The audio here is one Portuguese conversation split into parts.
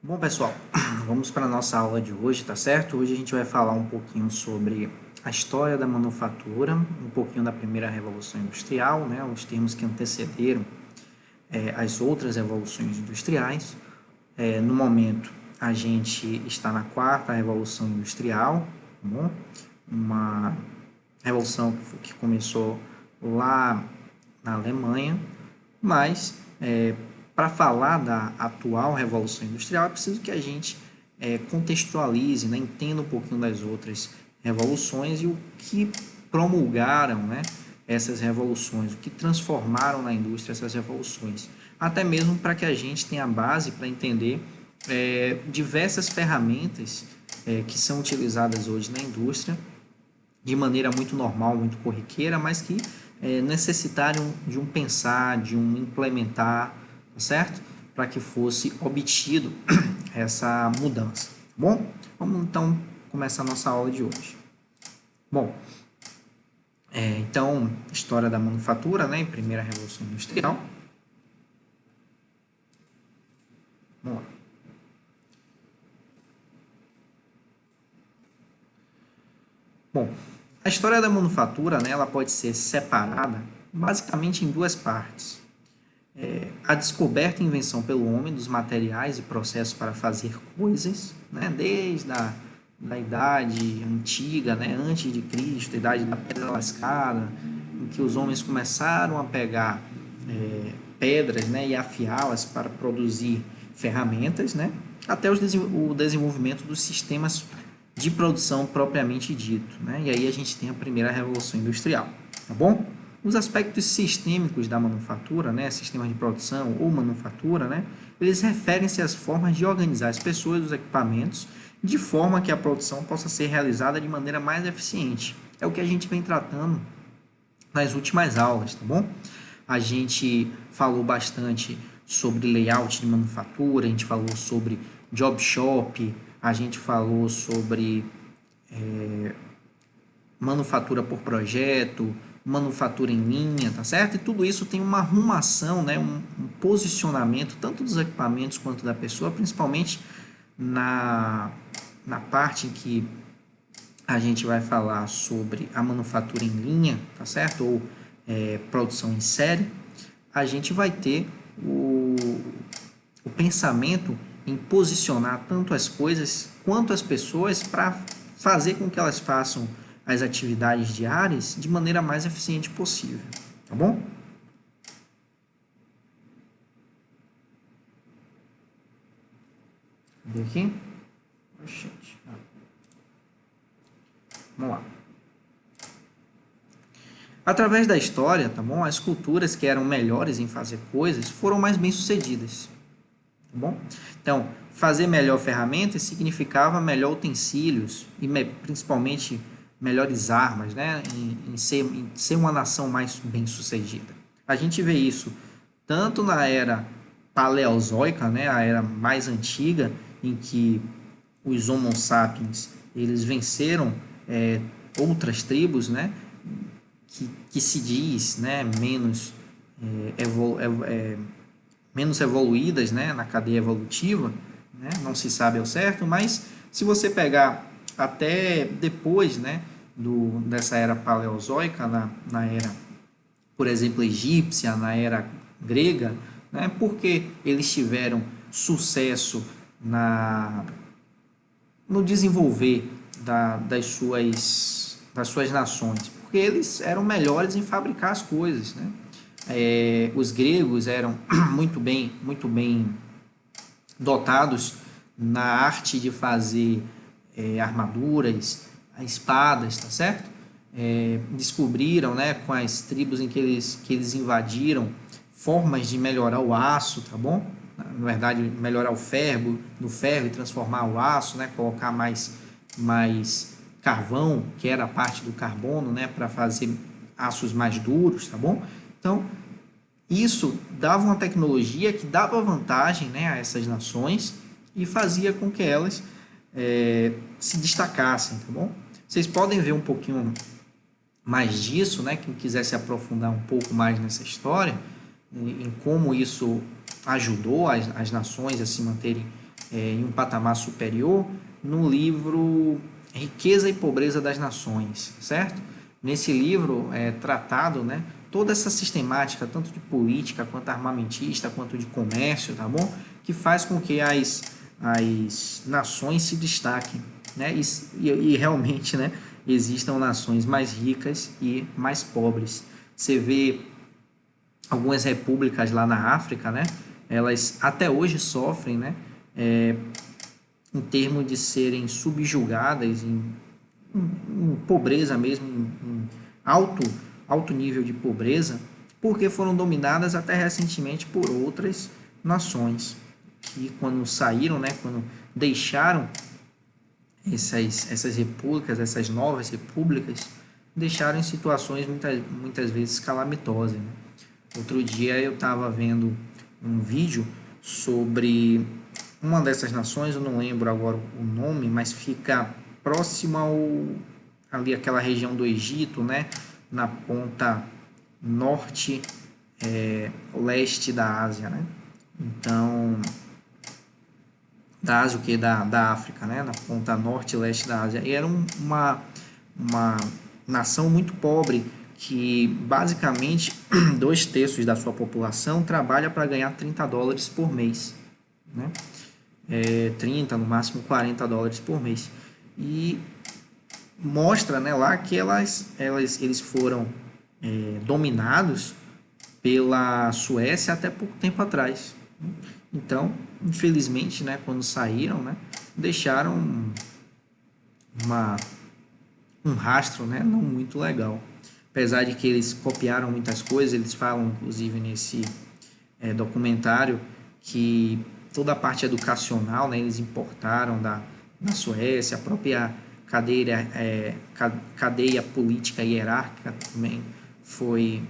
Bom, pessoal, vamos para a nossa aula de hoje, tá certo? Hoje a gente vai falar um pouquinho sobre a história da manufatura, um pouquinho da primeira revolução industrial, né? Os termos que antecederam as outras revoluções industriais. No momento, a gente está na quarta revolução industrial, tá bom? Uma revolução que começou lá na Alemanha, mas para falar da atual revolução industrial é preciso que a gente contextualize, né, entenda um pouquinho das outras revoluções e o que promulgaram, né, essas revoluções, o que transformaram na indústria essas revoluções, até mesmo para que a gente tenha base para entender diversas ferramentas que são utilizadas hoje na indústria de maneira muito normal, muito corriqueira, mas que necessitaram de um pensar, de um implementar, tá certo? Para que fosse obtido essa mudança, tá bom? Vamos então começar a nossa aula de hoje. Bom, então, história da manufatura, né, em primeira revolução industrial. Vamos lá. Bom, a história da manufatura, né, ela pode ser separada basicamente em duas partes. A descoberta e invenção pelo homem dos materiais e processos para fazer coisas, né, desde da idade antiga, né, antes de Cristo, a idade da pedra lascada, em que os homens começaram a pegar pedras, né, e afiá-las para produzir ferramentas, né, até o desenvolvimento dos sistemas de produção propriamente dito, né, e aí a gente tem a primeira revolução industrial, tá bom? Os aspectos sistêmicos da manufatura, né, sistemas de produção ou manufatura, né, eles referem-se às formas de organizar as pessoas e os equipamentos de forma que a produção possa ser realizada de maneira mais eficiente. É o que a gente vem tratando nas últimas aulas, tá bom? A gente falou bastante sobre layout de manufatura, a gente falou sobre job shop, a gente falou sobre manufatura por projeto, manufatura em linha, tá certo? E tudo isso tem uma arrumação, né, um posicionamento tanto dos equipamentos quanto da pessoa, principalmente na parte em que a gente vai falar sobre a manufatura em linha, tá certo? Ou produção em série, a gente vai ter o pensamento em posicionar tanto as coisas quanto as pessoas para fazer com que elas façam as atividades diárias de maneira mais eficiente possível, tá bom? Cadê aqui? Oxente. Vamos lá. Através da história, tá bom? As culturas que eram melhores em fazer coisas foram mais bem-sucedidas, tá bom? Então, fazer melhor ferramentas significava melhor utensílios e principalmente melhores armas, né? Em ser uma nação mais bem-sucedida. A gente vê isso tanto na era paleozoica, né? A era mais antiga, em que os Homo sapiens eles venceram outras tribos, né? Que se diz, né? Menos evoluídas, né, na cadeia evolutiva, né, não se sabe ao certo, mas se você pegar até depois, né, dessa era paleozoica, na era, por exemplo, egípcia, na era grega, né, porque eles tiveram sucesso no desenvolver das suas nações, porque eles eram melhores em fabricar as coisas, né? Os gregos eram muito bem dotados na arte de fazer armaduras, espadas, tá certo? Descobriram, né, com as tribos em que eles invadiram, formas de melhorar o aço, tá bom? Na verdade, melhorar o ferro e transformar o aço, né, colocar mais carvão, que era a parte do carbono, né, para fazer aços mais duros, tá bom? Então, isso dava uma tecnologia que dava vantagem, né, a essas nações e fazia com que elas se destacassem, tá bom? Vocês podem ver um pouquinho mais disso, né, quem quiser se aprofundar um pouco mais nessa história, em como isso ajudou as nações a se manterem em um patamar superior no livro Riqueza e Pobreza das Nações, certo? Nesse livro é tratado, né, toda essa sistemática, tanto de política, quanto armamentista, quanto de comércio, tá bom? Que faz com que as nações se destaquem, né? E realmente, né, existam nações mais ricas e mais pobres. Você vê algumas repúblicas lá na África, né? Elas até hoje sofrem, né? Em termos de serem subjugadas em pobreza mesmo, em alto nível de pobreza, porque foram dominadas até recentemente por outras nações que quando saíram, né, quando deixaram essas repúblicas, essas novas repúblicas, deixaram em situações muitas vezes calamitosas, né? Outro dia eu estava vendo um vídeo sobre uma dessas nações, eu não lembro agora o nome, mas fica próximo ali aquela região do Egito, né? Na ponta norte, leste da Ásia, né? Então, da Ásia, o que? Da África, né? Na ponta norte e leste da Ásia. E era uma nação muito pobre, que basicamente 2/3 da sua população trabalha para ganhar $30 por mês, né? 30, no máximo $40 por mês. E mostra, né, lá que eles foram dominados pela Suécia até pouco tempo atrás. Então, infelizmente, né, quando saíram, né, deixaram um rastro, né, não muito legal. Apesar de que eles copiaram muitas coisas, eles falam, inclusive, nesse documentário, que toda a parte educacional, né, eles importaram da Suécia, a própria cadeia política hierárquica também foi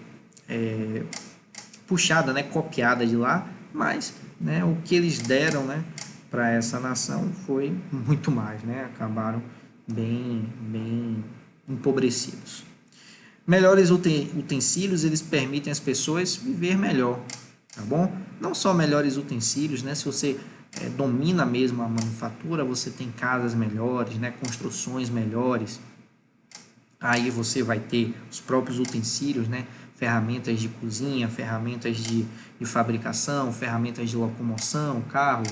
puxada, né, copiada de lá, mas, né, o que eles deram, né, para essa nação foi muito mais, né, acabaram bem empobrecidos. Melhores utensílios, eles permitem às pessoas viver melhor, tá bom? Não só melhores utensílios, né? Se você domina mesmo a manufatura, você tem casas melhores, né? Construções melhores. Aí você vai ter os próprios utensílios, né? Ferramentas de cozinha, ferramentas de fabricação, ferramentas de locomoção, carro,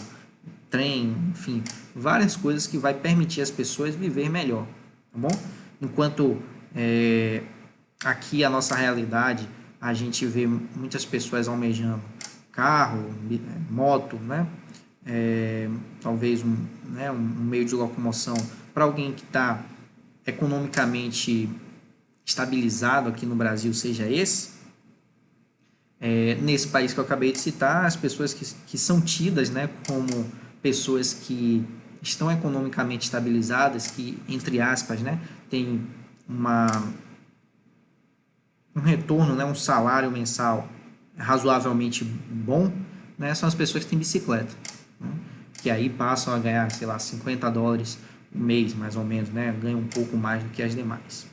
trem, enfim, várias coisas que vai permitir às pessoas viver melhor, tá bom? Enquanto aqui a nossa realidade, a gente vê muitas pessoas almejando carro, moto, né? Talvez um meio de locomoção para alguém que está economicamente estabilizado aqui no Brasil, seja esse. Nesse país que eu acabei de citar, as pessoas que são tidas, né, como pessoas que estão economicamente estabilizadas, que, entre aspas, né, tem um retorno, né, um salário mensal razoavelmente bom, né, são as pessoas que têm bicicleta, né, que aí passam a ganhar, sei lá, $50 um mês, mais ou menos, né, ganham um pouco mais do que as demais.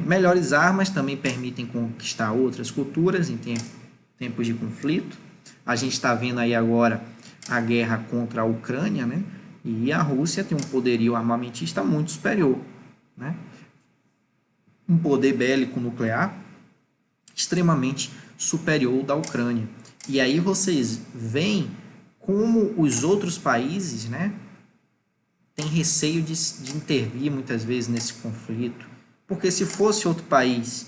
Melhores armas também permitem conquistar outras culturas em tempos de conflito. A gente está vendo aí agora a guerra contra a Ucrânia, né, e a Rússia tem um poderio armamentista muito superior, né, um poder bélico nuclear extremamente superior ao da Ucrânia. E aí vocês veem como os outros países, né, têm receio de intervir muitas vezes nesse conflito. Porque se fosse outro país,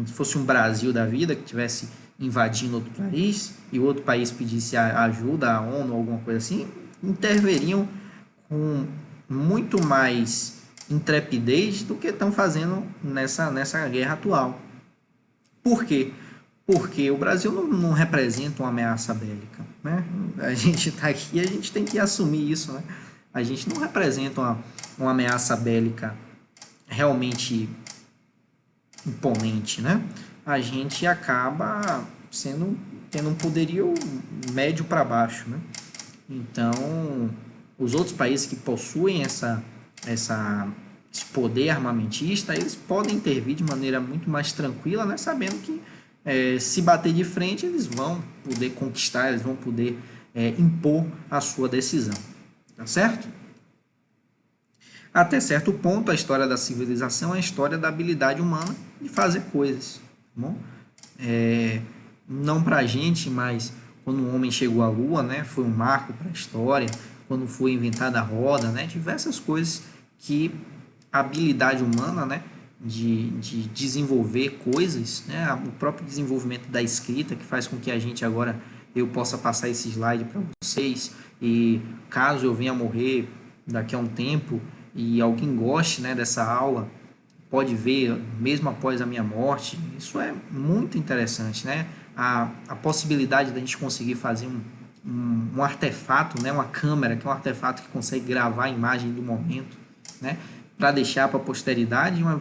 se fosse um Brasil da vida que estivesse invadindo outro país e o outro país pedisse ajuda, a ONU, alguma coisa assim, interveriam com muito mais intrepidez do que estão fazendo nessa guerra atual. Por quê? Porque o Brasil não representa uma ameaça bélica, né? A gente está aqui e a gente tem que assumir isso, né? A gente não representa uma ameaça bélica realmente imponente, né? A gente acaba tendo um poderio médio para baixo, né? Então, os outros países que possuem esse poder armamentista, eles podem intervir de maneira muito mais tranquila, né? Sabendo que se bater de frente, eles vão poder conquistar, eles vão poder impor a sua decisão, tá certo? Até certo ponto, a história da civilização é a história da habilidade humana de fazer coisas, tá bom? Não para a gente, mas quando o homem chegou à Lua, né, foi um marco para a história, quando foi inventada a roda, né, diversas coisas que a habilidade humana, né, de desenvolver coisas, né, o próprio desenvolvimento da escrita, que faz com que a gente agora, eu possa passar esse slide para vocês, e caso eu venha a morrer daqui a um tempo, e alguém goste, né, dessa aula, pode ver mesmo após a minha morte. Isso é muito interessante, né? A possibilidade da gente conseguir fazer um artefato, né? Uma câmera, que é um artefato que consegue gravar a imagem do momento, né? Para deixar para a posteridade uma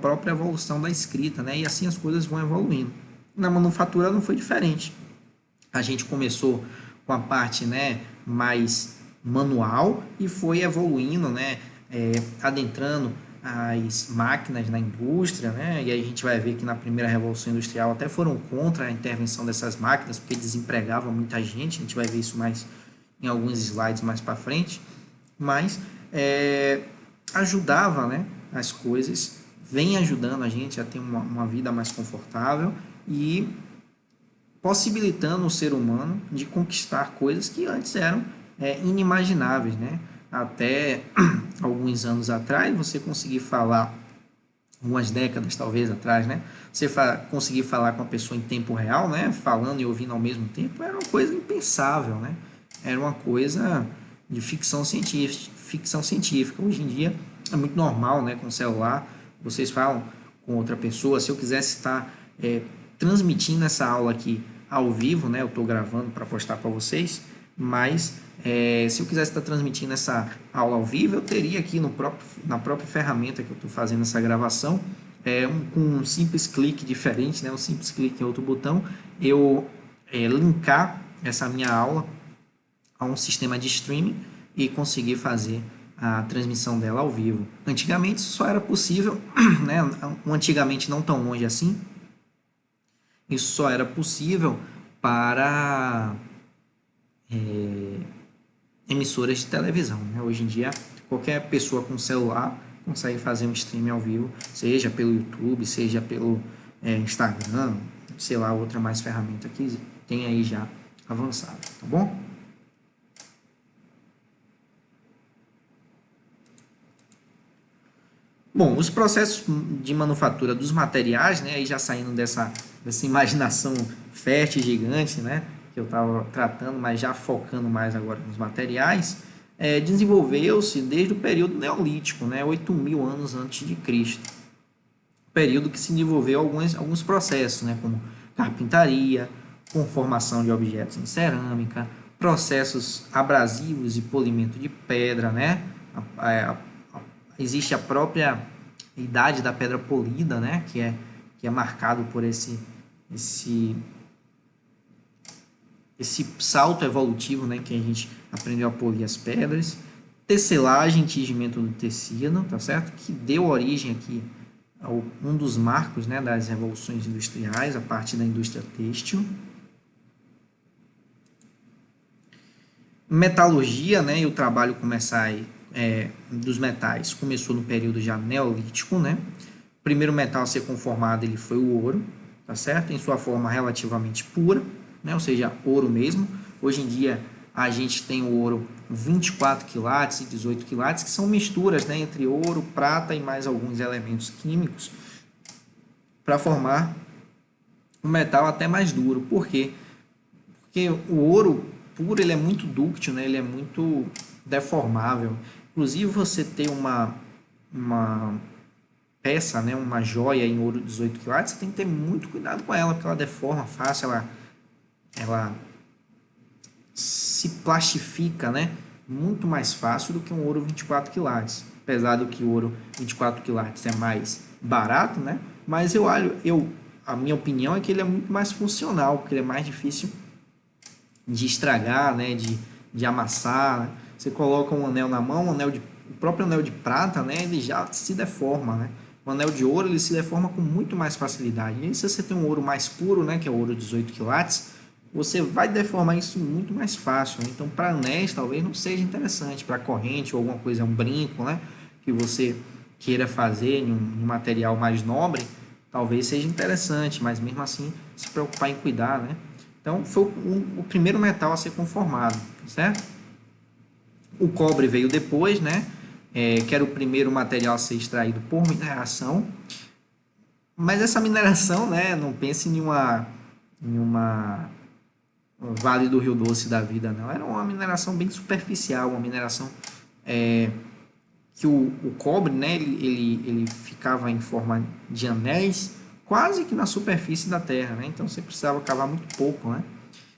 própria evolução da escrita, né? E assim as coisas vão evoluindo. Na manufatura não foi diferente. A gente começou com a parte, né, mais manual e foi evoluindo, né, adentrando as máquinas na indústria, né, e aí a gente vai ver que na primeira Revolução Industrial até foram contra a intervenção dessas máquinas, porque desempregavam muita gente, a gente vai ver isso mais em alguns slides mais para frente, mas ajudava, né, as coisas, vem ajudando a gente a ter uma vida mais confortável e possibilitando o ser humano de conquistar coisas que antes eram inimagináveis, né? Até alguns anos atrás, você conseguir falar, algumas décadas talvez atrás, né? Você conseguir falar com a pessoa em tempo real, né? Falando e ouvindo ao mesmo tempo, era uma coisa impensável, né? Era uma coisa de ficção científica. Hoje em dia é muito normal, né? Com o celular, vocês falam com outra pessoa. Se eu quisesse estar transmitindo essa aula aqui ao vivo, né? Eu estou gravando para postar para vocês, mas se eu quisesse estar transmitindo essa aula ao vivo, eu teria aqui na própria ferramenta que eu estou fazendo essa gravação, com um simples clique diferente, né? Um simples clique em outro botão, eu linkar essa minha aula a um sistema de streaming e conseguir fazer a transmissão dela ao vivo. Antigamente isso só era possível, né? Antigamente não tão longe assim, isso só era possível para emissoras de televisão, né? Hoje em dia, qualquer pessoa com celular consegue fazer um streaming ao vivo, seja pelo YouTube, seja pelo Instagram, sei lá, outra mais ferramenta que tem aí já avançada, tá bom? Bom, os processos de manufatura dos materiais, né, aí já saindo dessa imaginação fértil e gigante, né, que eu estava tratando, mas já focando mais agora nos materiais, desenvolveu-se desde o período neolítico, né, 8.000 anos antes de Cristo. Período que se desenvolveu alguns processos, né, como carpintaria, conformação de objetos em cerâmica, processos abrasivos e polimento de pedra, né, existe a própria idade da pedra polida, né, que é marcado por esse salto evolutivo, né, que a gente aprendeu a polir as pedras, tecelagem, tingimento do tecido, tá certo? Que deu origem aqui a um dos marcos, né, das revoluções industriais, a parte da indústria têxtil. Metalurgia, né, e o trabalho começar dos metais começou no período já neolítico, né? O primeiro metal a ser conformado ele foi o ouro, tá certo? Em sua forma relativamente pura, né? Ou seja, ouro mesmo. Hoje em dia a gente tem o ouro 24 quilates e 18 quilates, que são misturas, né, entre ouro, prata e mais alguns elementos químicos para formar um metal até mais duro. Por quê? Porque o ouro puro ele é muito dúctil, né? Ele é muito deformável. Inclusive, você ter uma peça, né, uma joia em ouro 18 quilates, você tem que ter muito cuidado com ela, porque ela deforma fácil, ela se plastifica, né, muito mais fácil do que um ouro 24 quilates. Apesar do que o ouro 24 quilates é mais barato, né, mas a minha opinião é que ele é muito mais funcional, porque ele é mais difícil de estragar, né, de amassar. Você coloca um anel na mão, o próprio anel de prata, né, ele já se deforma, né? O anel de ouro ele se deforma com muito mais facilidade. E se você tem um ouro mais puro, né, que é o ouro 18 quilates, você vai deformar isso muito mais fácil, né? Então, para anéis, talvez não seja interessante, para corrente ou alguma coisa, um brinco, né? Que você queira fazer em um material mais nobre, talvez seja interessante, mas mesmo assim, se preocupar em cuidar, né? Então, foi o primeiro metal a ser conformado, certo? O cobre veio depois, né? Que era o primeiro material a ser extraído por mineração. Mas essa mineração, né? Não pense em uma Vale do Rio Doce da vida, não. Era uma mineração bem superficial, uma mineração que o cobre, né? Ele ficava em forma de anéis quase que na superfície da terra, né? Então você precisava cavar muito pouco, né?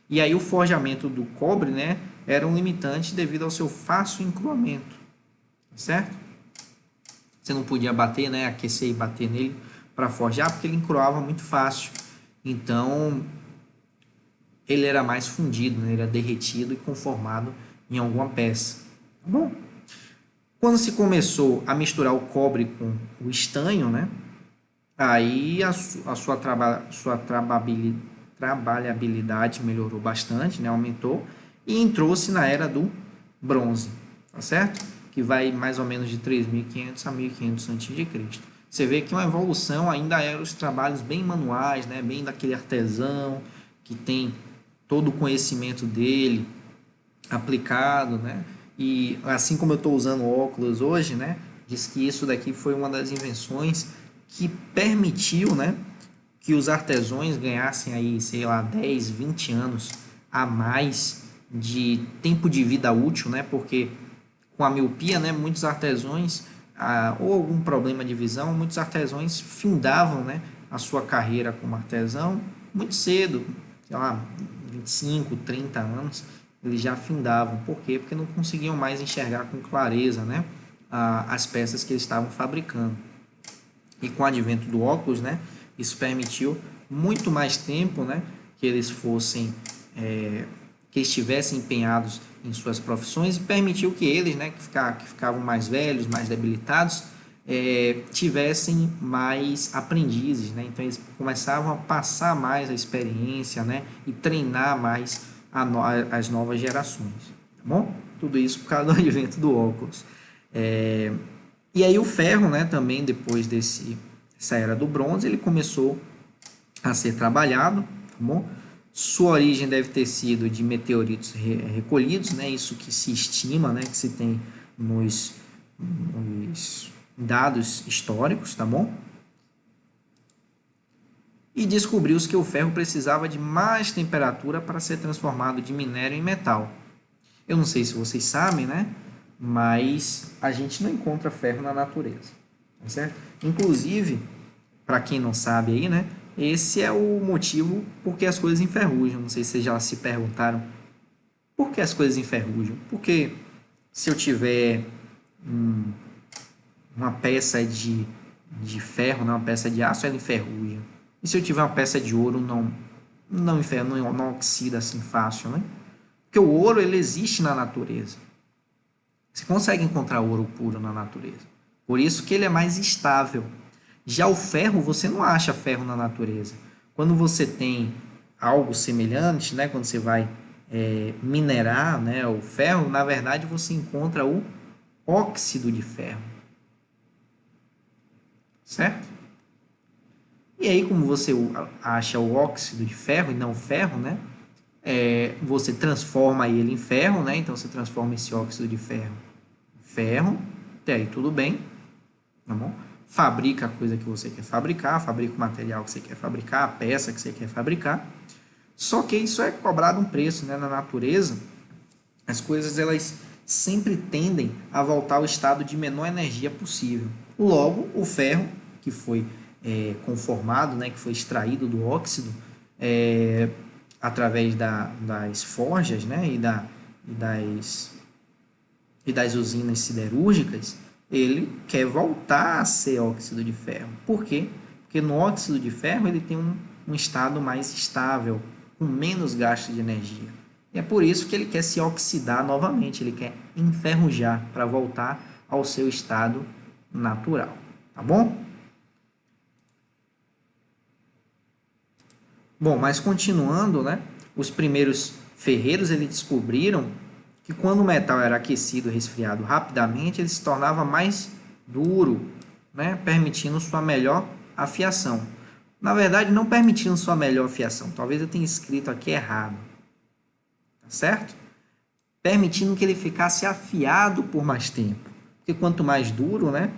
E aí o forjamento do cobre, né? Era um limitante devido ao seu fácil encruamento, certo? Você não podia bater, né? Aquecer e bater nele para forjar, porque ele encruava muito fácil. Então ele era mais fundido, né? Ele era derretido e conformado em alguma peça. Tá bom? Quando se começou a misturar o cobre com o estanho, né? Aí a sua trabalhabilidade melhorou bastante, né? Aumentou e entrou-se na era do bronze, tá certo? Que vai mais ou menos de 3.500 a 1.500 a.C. Você vê que uma evolução ainda eram os trabalhos bem manuais, né? Bem daquele artesão que tem todo o conhecimento dele aplicado, né? E assim como eu estou usando óculos hoje, né? Diz que isso daqui foi uma das invenções que permitiu, né? Que os artesãos ganhassem aí, sei lá, 10, 20 anos a mais de tempo de vida útil, né? Porque com a miopia, né? Muitos artesãos, ou algum problema de visão, muitos artesãos findavam, né? A sua carreira como artesão muito cedo, sei lá, 25, 30 anos, eles já findavam. Por quê? Porque não conseguiam mais enxergar com clareza, né? As peças que eles estavam fabricando. E com o advento do óculos, né? Isso permitiu muito mais tempo, né? Que eles fossem, que estivessem empenhados em suas profissões e permitiu que eles, né? Que ficavam mais velhos, mais debilitados, tivessem mais aprendizes, né? Então eles começavam a passar mais a experiência, né? E treinar mais as novas gerações, tá bom? Tudo isso por causa do advento do óculos. E aí o ferro, né? Também depois dessa era do bronze, ele começou a ser trabalhado, tá bom? Sua origem deve ter sido de meteoritos recolhidos, né? Isso que se estima, né? Que se tem nos dados históricos, tá bom? E descobriu-se que o ferro precisava de mais temperatura para ser transformado de minério em metal. Eu não sei se vocês sabem, né? Mas a gente não encontra ferro na natureza, tá certo? Inclusive, para quem não sabe aí, né? Esse é o motivo por que as coisas enferrujam. Não sei se vocês já se perguntaram por que as coisas enferrujam. Porque se eu tiver uma peça de ferro, né, uma peça de aço, ela enferruja. E se eu tiver uma peça de ouro, não enferruja, não oxida assim fácil, né? Porque o ouro, ele existe na natureza. Você consegue encontrar ouro puro na natureza. Por isso que ele é mais estável. Já o ferro, você não acha ferro na natureza. Quando você tem algo semelhante, né, quando você vai minerar, né, o ferro, na verdade você encontra o óxido de ferro. Certo? E aí, como você acha o óxido de ferro e não o ferro, né, você transforma ele em ferro, né, então você transforma esse óxido de ferro em ferro, até aí tudo bem, tá bom? Fabrica a coisa que você quer fabricar, fabrica o material que você quer fabricar, a peça que você quer fabricar. Só que isso é cobrado um preço, né? Na natureza, as coisas elas sempre tendem a voltar ao estado de menor energia possível. Logo, o ferro que foi conformado, né? Que foi extraído do óxido através das forjas, né? E das usinas siderúrgicas, ele quer voltar a ser óxido de ferro. Por quê? Porque no óxido de ferro ele tem um estado mais estável, com menos gasto de energia. E é por isso que ele quer se oxidar novamente, ele quer enferrujar para voltar ao seu estado natural. Tá bom? Bom, mas continuando, né? Os primeiros ferreiros eles descobriram que quando o metal era aquecido e resfriado rapidamente, ele se tornava mais duro, né? Permitindo sua melhor afiação. Na verdade, não permitindo sua melhor afiação. Talvez eu tenha escrito aqui errado. Tá certo? Permitindo que ele ficasse afiado por mais tempo. Porque quanto mais duro, né?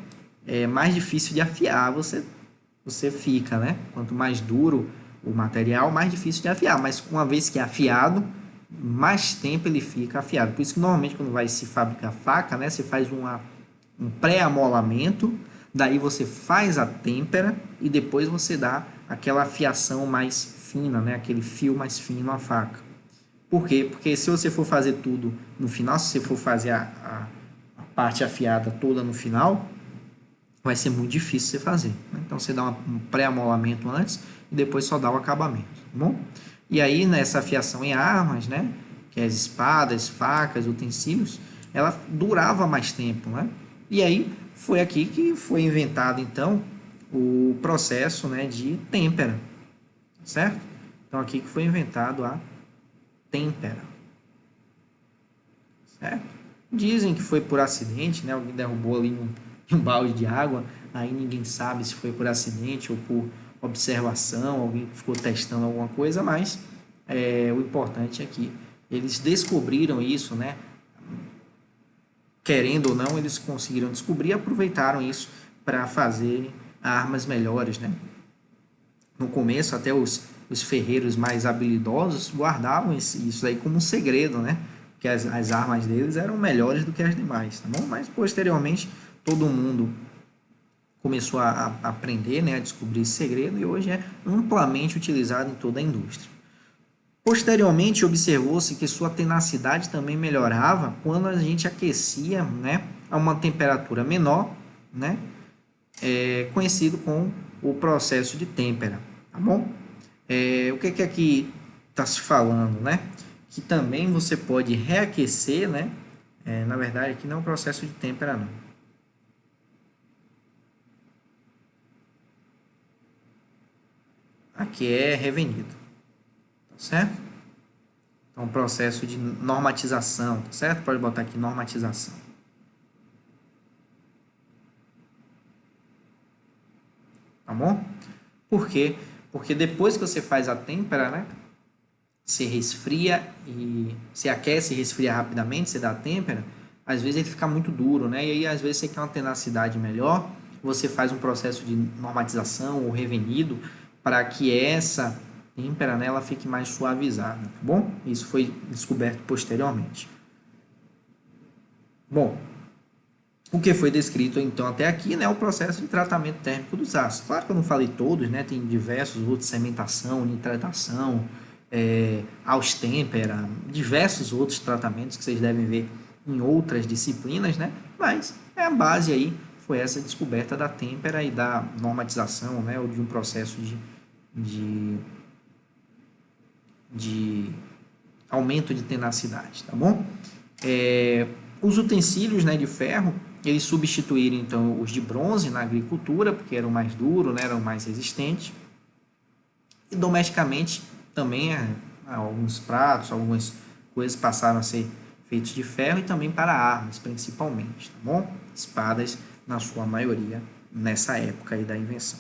É mais difícil de afiar você fica, né? Quanto mais duro o material, mais difícil de afiar. Mas uma vez que é afiado, mais tempo ele fica afiado. Por isso que normalmente quando vai se fabricar faca, né? Você faz um pré-amolamento, daí você faz a têmpera e depois você dá aquela afiação mais fina, né? Aquele fio mais fino à faca. Por quê? Porque se você for fazer tudo no final, se você for fazer a parte afiada toda no final, vai ser muito difícil você fazer. Né? Então, você dá um pré-amolamento antes e depois só dá o acabamento. Tá bom? E aí, nessa afiação em armas, né? Que é as espadas, facas, utensílios, ela durava mais tempo. Né? E aí, foi aqui que foi inventado, então, o processo, né, de têmpera. Certo? Então, aqui que foi inventado a têmpera. Certo? Dizem que foi por acidente, né? Alguém derrubou ali um balde de água, aí ninguém sabe se foi por acidente ou por observação, alguém ficou testando alguma coisa, mas o importante é que eles descobriram isso, né? Querendo ou não, eles conseguiram descobrir e aproveitaram isso para fazer armas melhores, né? No começo, até os ferreiros mais habilidosos guardavam isso aí como um segredo, né? Que as armas deles eram melhores do que as demais, tá bom? Mas posteriormente todo mundo começou a aprender, né, a descobrir esse segredo e hoje é amplamente utilizado em toda a indústria. Posteriormente observou-se que sua tenacidade também melhorava quando a gente aquecia, né, a uma temperatura menor, né, conhecido como o processo de têmpera, tá bom? O que aqui está se falando, né? Que também você pode reaquecer, né? Na verdade, aqui não é um processo de têmpera, não. Aqui é revenido, tá certo? Então, processo de normatização, tá certo? Pode botar aqui normatização. Tá bom? Por quê? Porque depois que você faz a têmpera, né? Você resfria e se aquece e resfria rapidamente, você dá a têmpera, às vezes ele fica muito duro, né? E aí às vezes você quer uma tenacidade melhor, você faz um processo de normatização ou revenido para que essa têmpera, né, ela fique mais suavizada, tá bom? Isso foi descoberto posteriormente. Bom, o que foi descrito então até aqui, né, é o processo de tratamento térmico dos aços. Claro que eu não falei todos, né? Tem diversos outros, cementação, nitratação, austêmpera, diversos outros tratamentos que vocês devem ver em outras disciplinas, né? Mas a base aí foi essa descoberta da têmpera e da normatização, né? Ou de um processo de aumento de tenacidade, tá bom? Os utensílios, né, de ferro, eles substituíram então os de bronze na agricultura, porque eram mais duros, né, eram mais resistentes. E domesticamente também alguns pratos, algumas coisas passaram a ser feitos de ferro e também para armas, principalmente, tá bom? Espadas, na sua maioria, nessa época aí da invenção.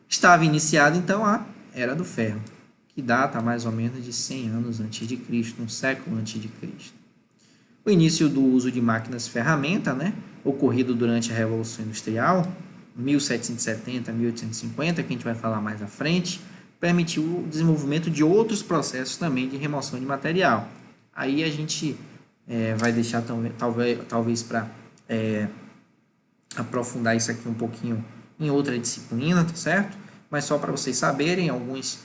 Estava iniciada então a Era do Ferro, que data mais ou menos de 100 anos antes de Cristo, um século antes de Cristo. O início do uso de máquinas ferramenta, né, ocorrido durante a Revolução Industrial, 1770 a 1850, que a gente vai falar mais à frente, permitiu o desenvolvimento de outros processos também de remoção de material. Aí a gente vai deixar talvez para aprofundar isso aqui um pouquinho em outra disciplina, tá certo? Mas só para vocês saberem, alguns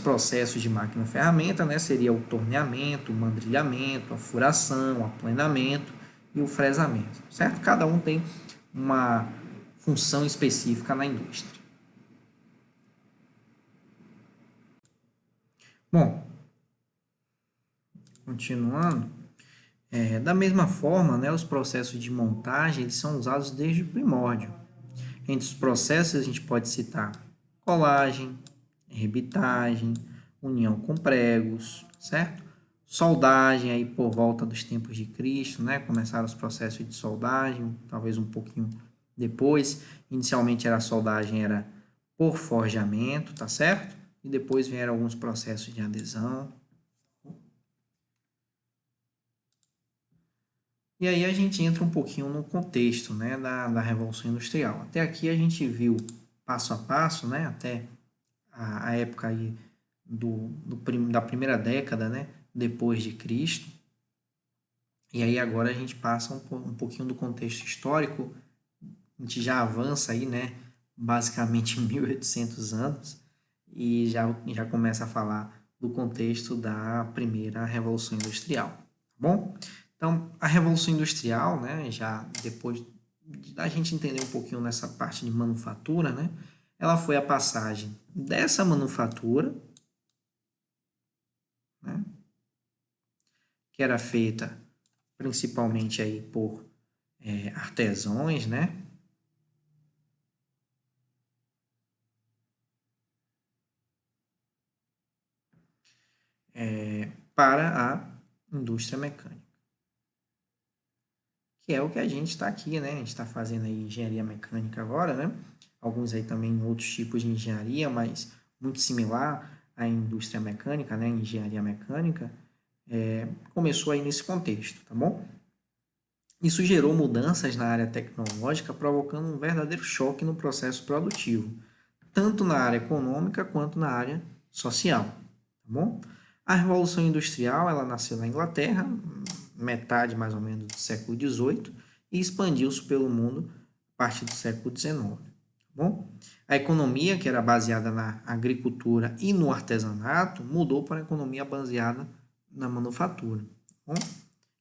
processos de máquina-ferramenta, né, seria o torneamento, o mandrilhamento, a furação, o aplanamento e o fresamento, certo? Cada um tem uma função específica na indústria. Bom, continuando, da mesma forma, né, os processos de montagem eles são usados desde o primórdio. Entre os processos a gente pode citar colagem, rebitagem, união com pregos, certo? Soldagem aí por volta dos tempos de Cristo, né? Começaram os processos de soldagem, talvez um pouquinho depois. Inicialmente a soldagem era por forjamento, tá certo? E depois vieram alguns processos de adesão. E aí a gente entra um pouquinho no contexto, né, da Revolução Industrial. Até aqui a gente viu passo a passo, né, até a época aí da primeira década, né, depois de Cristo. E aí agora a gente passa um pouquinho do contexto histórico, a gente já avança aí, né, basicamente 1800 anos, e já começa a falar do contexto da primeira Revolução Industrial, tá bom? Então, a Revolução Industrial, né, já depois da gente entender um pouquinho nessa parte de manufatura, né, ela foi a passagem dessa manufatura, né, que era feita principalmente aí por artesãos, né, para a indústria mecânica, que é o que a gente está aqui, né? A gente está fazendo aí engenharia mecânica agora, né? Alguns aí também outros tipos de engenharia, mas muito similar à indústria mecânica, né? Engenharia mecânica, começou aí nesse contexto, tá bom? Isso gerou mudanças na área tecnológica, provocando um verdadeiro choque no processo produtivo, tanto na área econômica quanto na área social, tá bom? A Revolução Industrial, ela nasceu na Inglaterra, metade mais ou menos do século XVIII, e expandiu-se pelo mundo a partir do século XIX, tá bom? A economia, que era baseada na agricultura e no artesanato, mudou para a economia baseada na manufatura, tá bom?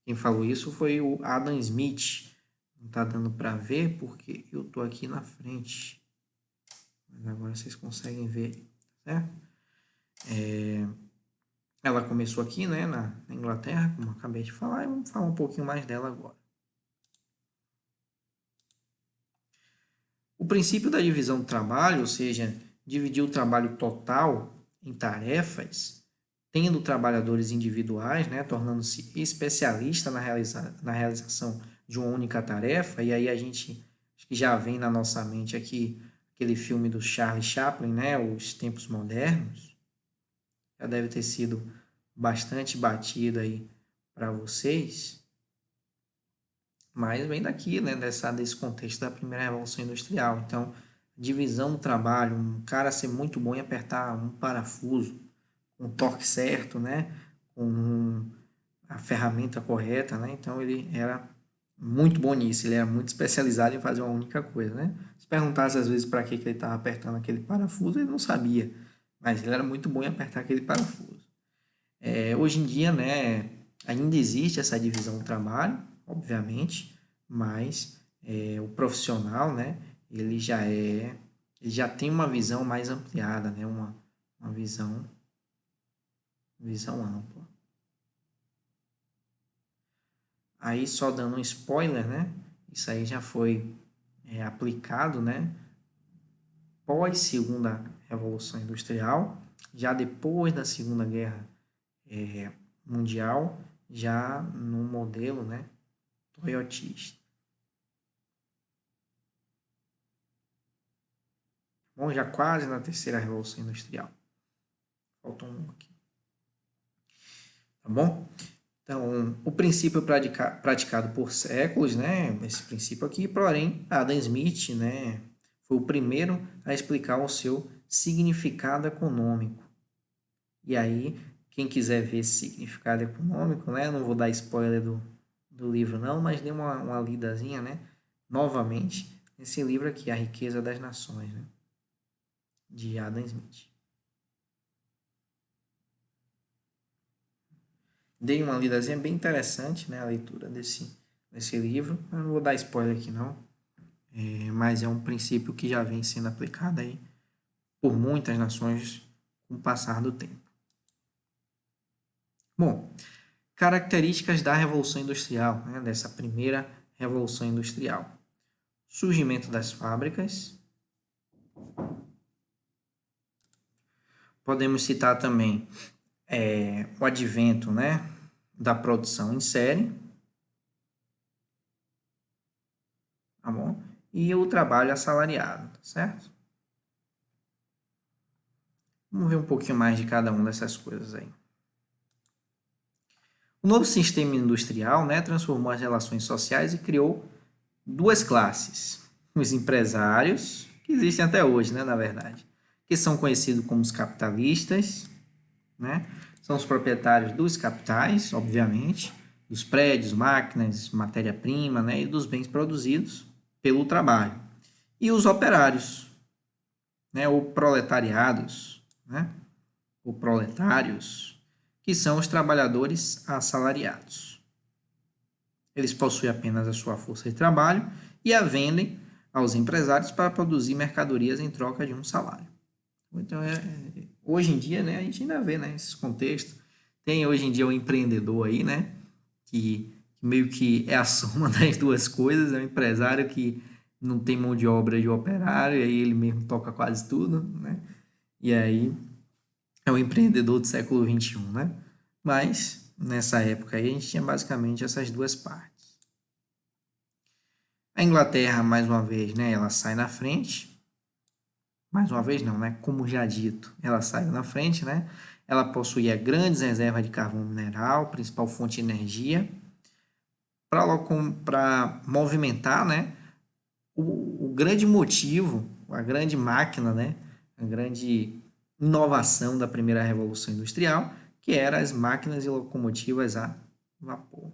Quem falou isso foi o Adam Smith. Não está dando para ver porque eu estou aqui na frente. Mas agora vocês conseguem ver, certo? Ela começou aqui, né, na Inglaterra, como eu acabei de falar, e vamos falar um pouquinho mais dela agora. O princípio da divisão do trabalho, ou seja, dividir o trabalho total em tarefas, tendo trabalhadores individuais, né, tornando-se especialista na realização de uma única tarefa, e aí a gente acho que já vem na nossa mente aqui aquele filme do Charlie Chaplin, né, Os Tempos Modernos, já deve ter sido bastante batido aí para vocês, mas vem daqui, né, desse contexto da primeira revolução industrial. Então, divisão do trabalho, um cara ser muito bom em apertar um parafuso, com o torque certo, né, com a ferramenta correta, né, então ele era muito bom nisso, ele era muito especializado em fazer uma única coisa, né. Se perguntasse às vezes para que ele estava apertando aquele parafuso, ele não sabia, mas ele era muito bom em apertar aquele parafuso. Hoje em dia, né, ainda existe essa divisão do trabalho, obviamente, mas o profissional, né, ele já tem uma visão mais ampliada, né, uma visão ampla. Aí só dando um spoiler, né, isso aí já foi aplicado, né, pós Segunda Revolução Industrial, já depois da Segunda Guerra Mundial, já no modelo, né, toyotista. Bom, já quase na terceira revolução industrial. Falta um aqui. Tá bom? Então, o princípio praticado por séculos, né? Esse princípio aqui, porém, Adam Smith, né? Foi o primeiro a explicar o seu significado econômico. E aí, quem quiser ver esse significado econômico, né? Não vou dar spoiler do livro não, mas dê uma lidazinha, né? Novamente, esse livro aqui, A Riqueza das Nações, né? De Adam Smith. Dei uma lidazinha bem interessante, né, a leitura desse livro. Eu não vou dar spoiler aqui não, mas é um princípio que já vem sendo aplicado aí por muitas nações com o passar do tempo. Bom, características da Revolução Industrial, né, dessa primeira Revolução Industrial. Surgimento das fábricas, Podemos citar também o advento, né, da produção em série, tá bom? E o trabalho assalariado, tá certo? Vamos ver um pouquinho mais de cada uma dessas coisas aí. O novo sistema industrial, né, transformou as relações sociais e criou duas classes. Os empresários, que existem até hoje, né, na verdade, que são conhecidos como os capitalistas, né? São os proprietários dos capitais, obviamente, dos prédios, máquinas, matéria-prima, né, e dos bens produzidos pelo trabalho. E os operários, né, ou proletariados, né, ou proletários, que são os trabalhadores assalariados. Eles possuem apenas a sua força de trabalho e a vendem aos empresários para produzir mercadorias em troca de um salário. Então, hoje em dia, né, a gente ainda vê, né, esses contextos. Tem hoje em dia um empreendedor aí, né, que meio que é a soma das duas coisas. É um empresário que não tem mão de obra de operário, e aí ele mesmo toca quase tudo, né? E aí é um empreendedor do século XXI, né? Mas, nessa época aí, a gente tinha basicamente essas duas partes. A Inglaterra, mais uma vez, né, ela sai na frente. Mais uma vez não, né? Como já dito, ela saiu na frente, né? Ela possuía grandes reservas de carvão mineral, principal fonte de energia, para movimentar, né? O grande motivo, a grande máquina, né? A grande inovação da primeira revolução industrial, que eram as máquinas e locomotivas a vapor.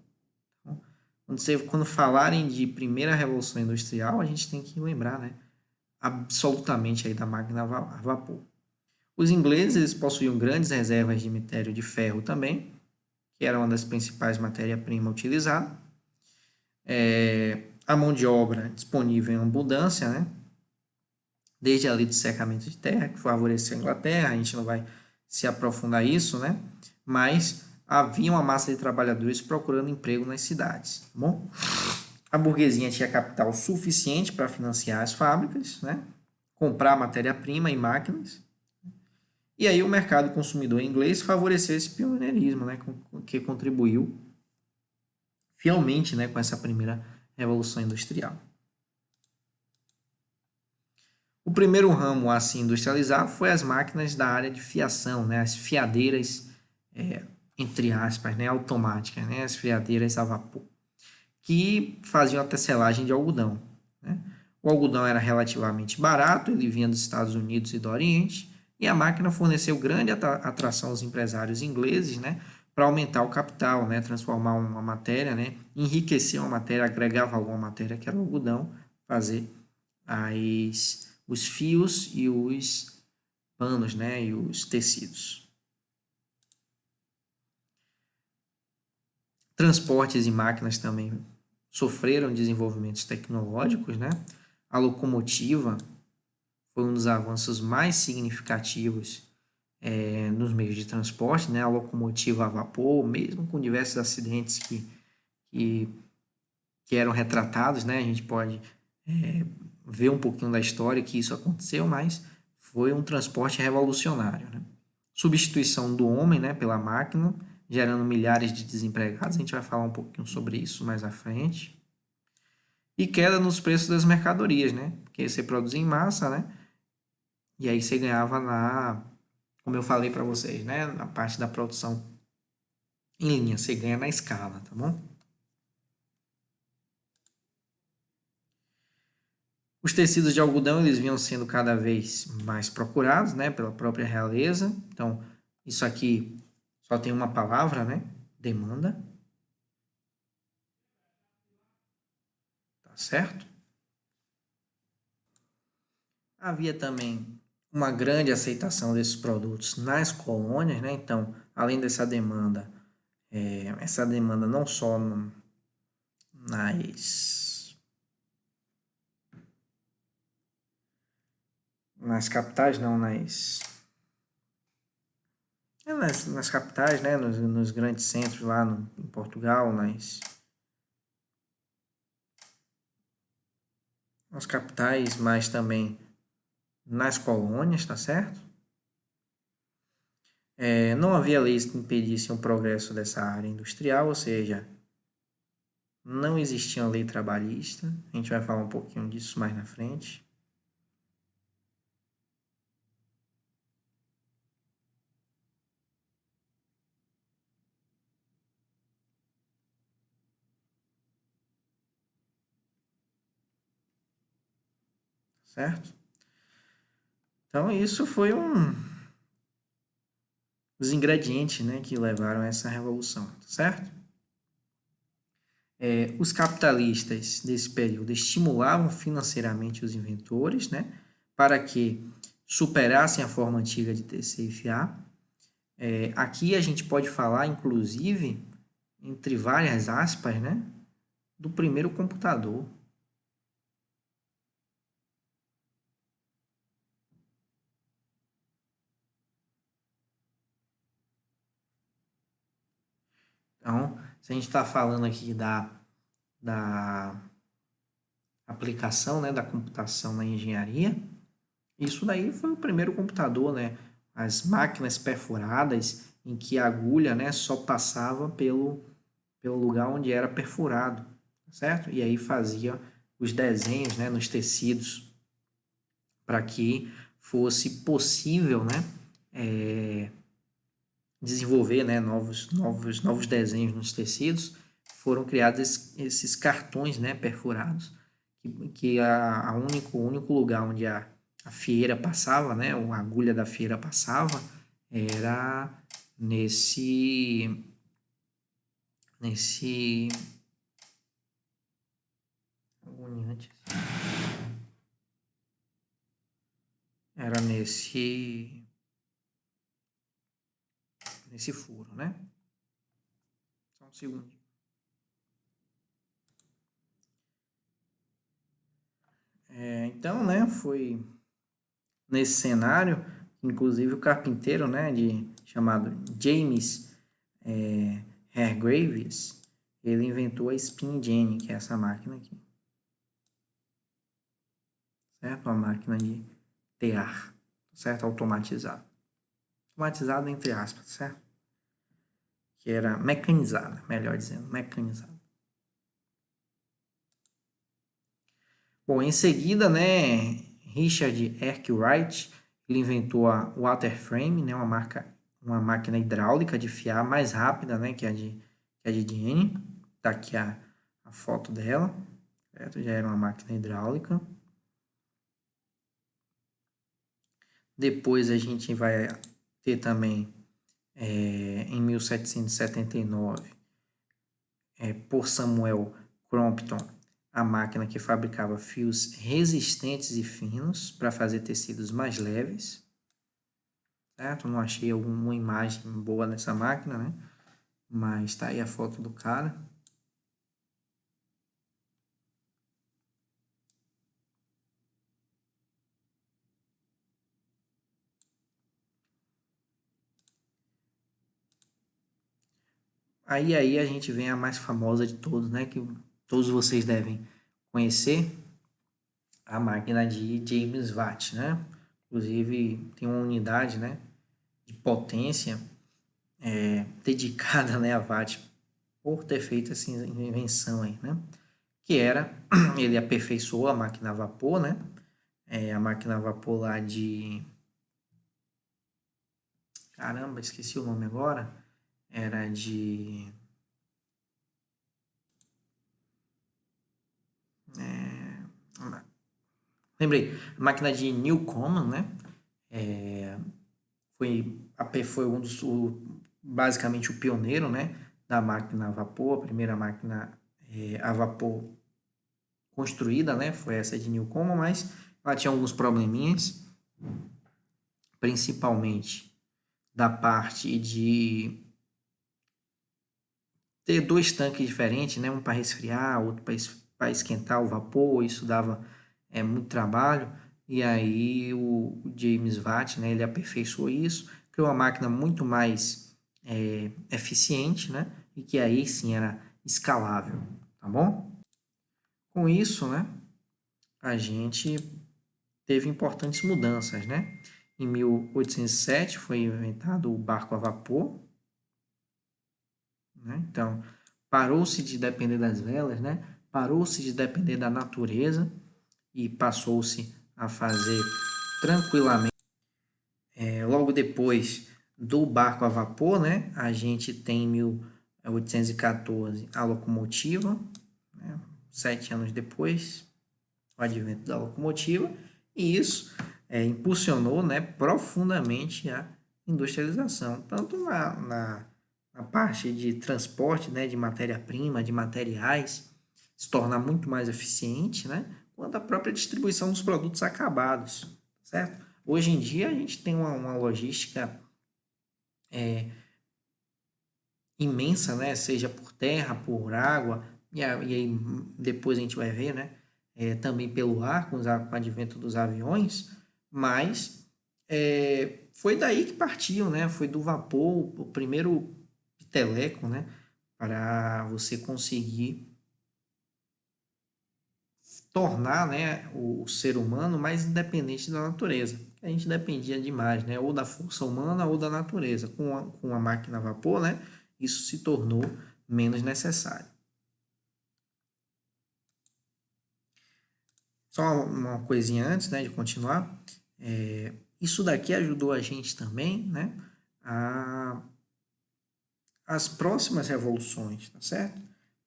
Então, quando falarem de primeira revolução industrial, a gente tem que lembrar, né? Absolutamente aí da máquina a vapor. Os ingleses possuíam grandes reservas de minério de ferro também, que era uma das principais matérias-primas utilizadas. A mão de obra disponível em abundância, né? Desde a lei do cercamento de terra, que favoreceu a Inglaterra, a gente não vai se aprofundar isso, né? Mas havia uma massa de trabalhadores procurando emprego nas cidades, tá bom? A burguesia tinha capital suficiente para financiar as fábricas, né? Comprar matéria-prima e máquinas. E aí o mercado consumidor inglês favoreceu esse pioneirismo, né, que contribuiu fielmente, né, com essa primeira revolução industrial. O primeiro ramo a se industrializar foi as máquinas da área de fiação, né, as fiadeiras, entre aspas, né, automáticas, né, as fiadeiras a vapor, que faziam a tecelagem de algodão. Né? O algodão era relativamente barato, ele vinha dos Estados Unidos e do Oriente, e a máquina forneceu grande atração aos empresários ingleses, né, para aumentar o capital, né, transformar uma matéria, né, enriquecer uma matéria, agregar valor a uma matéria que era o algodão, fazer os fios e os panos, né, e os tecidos. Transportes e máquinas também sofreram desenvolvimentos tecnológicos, né? A locomotiva foi um dos avanços mais significativos nos meios de transporte, né? A locomotiva a vapor, mesmo com diversos acidentes que, que eram retratados, né? A gente pode ver um pouquinho da história que isso aconteceu, mas foi um transporte revolucionário, né? Substituição do homem, né, pela máquina, gerando milhares de desempregados. A gente vai falar um pouquinho sobre isso mais à frente. E queda nos preços das mercadorias, né? Porque você produzia em massa, né? E aí você ganhava como eu falei para vocês, né? Na parte da produção em linha, você ganha na escala, tá bom? Os tecidos de algodão, eles vinham sendo cada vez mais procurados, né? Pela própria realeza. Então, isso aqui só tem uma palavra, né? Demanda. Tá certo? Havia também uma grande aceitação desses produtos nas colônias, né? Então, além dessa demanda, essa demanda não só nas capitais, não, nas capitais, né? Nos grandes centros lá em Portugal, nas capitais, mas também nas colônias, tá certo? Não havia leis que impedissem o progresso dessa área industrial, ou seja, não existia uma lei trabalhista. A gente vai falar um pouquinho disso mais na frente. Certo? Então, isso foi os ingredientes, né, que levaram a essa revolução, certo? Os capitalistas desse período estimulavam financeiramente os inventores, né, para que superassem a forma antiga de tecer e fiar. Aqui a gente pode falar, inclusive, entre várias aspas, né, do primeiro computador. Então, se a gente está falando aqui da aplicação, né, da computação na engenharia, isso daí foi o primeiro computador, né? As máquinas perfuradas em que a agulha, né, só passava pelo lugar onde era perfurado, certo? E aí fazia os desenhos, né, nos tecidos para que fosse possível, né, desenvolver, né, novos desenhos nos tecidos. Foram criados esses cartões, né, perfurados, que o único lugar onde a fieira passava, né, a agulha da fieira passava, era nesse agoniante, era nesse furo, né? Só um segundo. Então, né, foi nesse cenário, inclusive o carpinteiro, né, chamado James Hargreaves, ele inventou a spin jenny, que é essa máquina aqui, certo? Uma máquina de tear, certo? Automatizada. Automatizada entre aspas, certo? Que era mecanizada, melhor dizendo, mecanizada. Bom, em seguida, né, Richard Arkwright, ele inventou a Waterframe, né, uma máquina hidráulica de fiar mais rápida, né, que a de Jenny. Tá aqui a foto dela, certo? Já era uma máquina hidráulica. Depois a gente vai ter também, em 1779, por Samuel Crompton, a máquina que fabricava fios resistentes e finos para fazer tecidos mais leves. Certo? Não achei alguma imagem boa nessa máquina, né? Mas tá aí a foto do cara. Aí a gente vem a mais famosa de todos, né? Que todos vocês devem conhecer, a máquina de James Watt, né? Inclusive tem uma unidade, né, de potência dedicada, né, a Watt por ter feito essa invenção aí, né? Que era, ele aperfeiçoou a máquina a vapor, né? A máquina a vapor lá de... Caramba, esqueci o nome agora. Era de... Lembrei, a máquina de Newcomen, né? Foi basicamente o pioneiro, né, da máquina a vapor, a primeira máquina a vapor construída, né, foi essa de Newcomen, mas ela tinha alguns probleminhas, principalmente da parte de ter dois tanques diferentes, né, um para resfriar, outro para esquentar o vapor, isso dava muito trabalho, e aí o James Watt, né, ele aperfeiçoou isso, criou uma máquina muito mais eficiente, né, e que aí sim era escalável, tá bom? Com isso, né, a gente teve importantes mudanças, né? Em 1807 foi inventado o barco a vapor, né? Então, parou-se de depender das velas, né? Parou-se de depender da natureza e passou-se a fazer tranquilamente. Logo depois do barco a vapor, né? A gente tem em 1814 a locomotiva, né? 7 anos depois, o advento da locomotiva, e isso impulsionou, né, profundamente a industrialização, tanto na parte de transporte, né, de matéria-prima, de materiais, se tornar muito mais eficiente, né, quanto a própria distribuição dos produtos acabados, certo? Hoje em dia a gente tem uma logística imensa, né, seja por terra, por água, e aí depois a gente vai ver, né, também pelo ar, com o advento dos aviões, mas foi daí que partiu, né, foi do vapor, o primeiro piteleco, né, para você conseguir tornar, né, o ser humano mais independente da natureza. A gente dependia demais, né, ou da força humana ou da natureza. Com a máquina a vapor, né, isso se tornou menos necessário. Só uma coisinha antes, né, de continuar. Isso daqui ajudou a gente também, né, a as próximas revoluções, tá certo?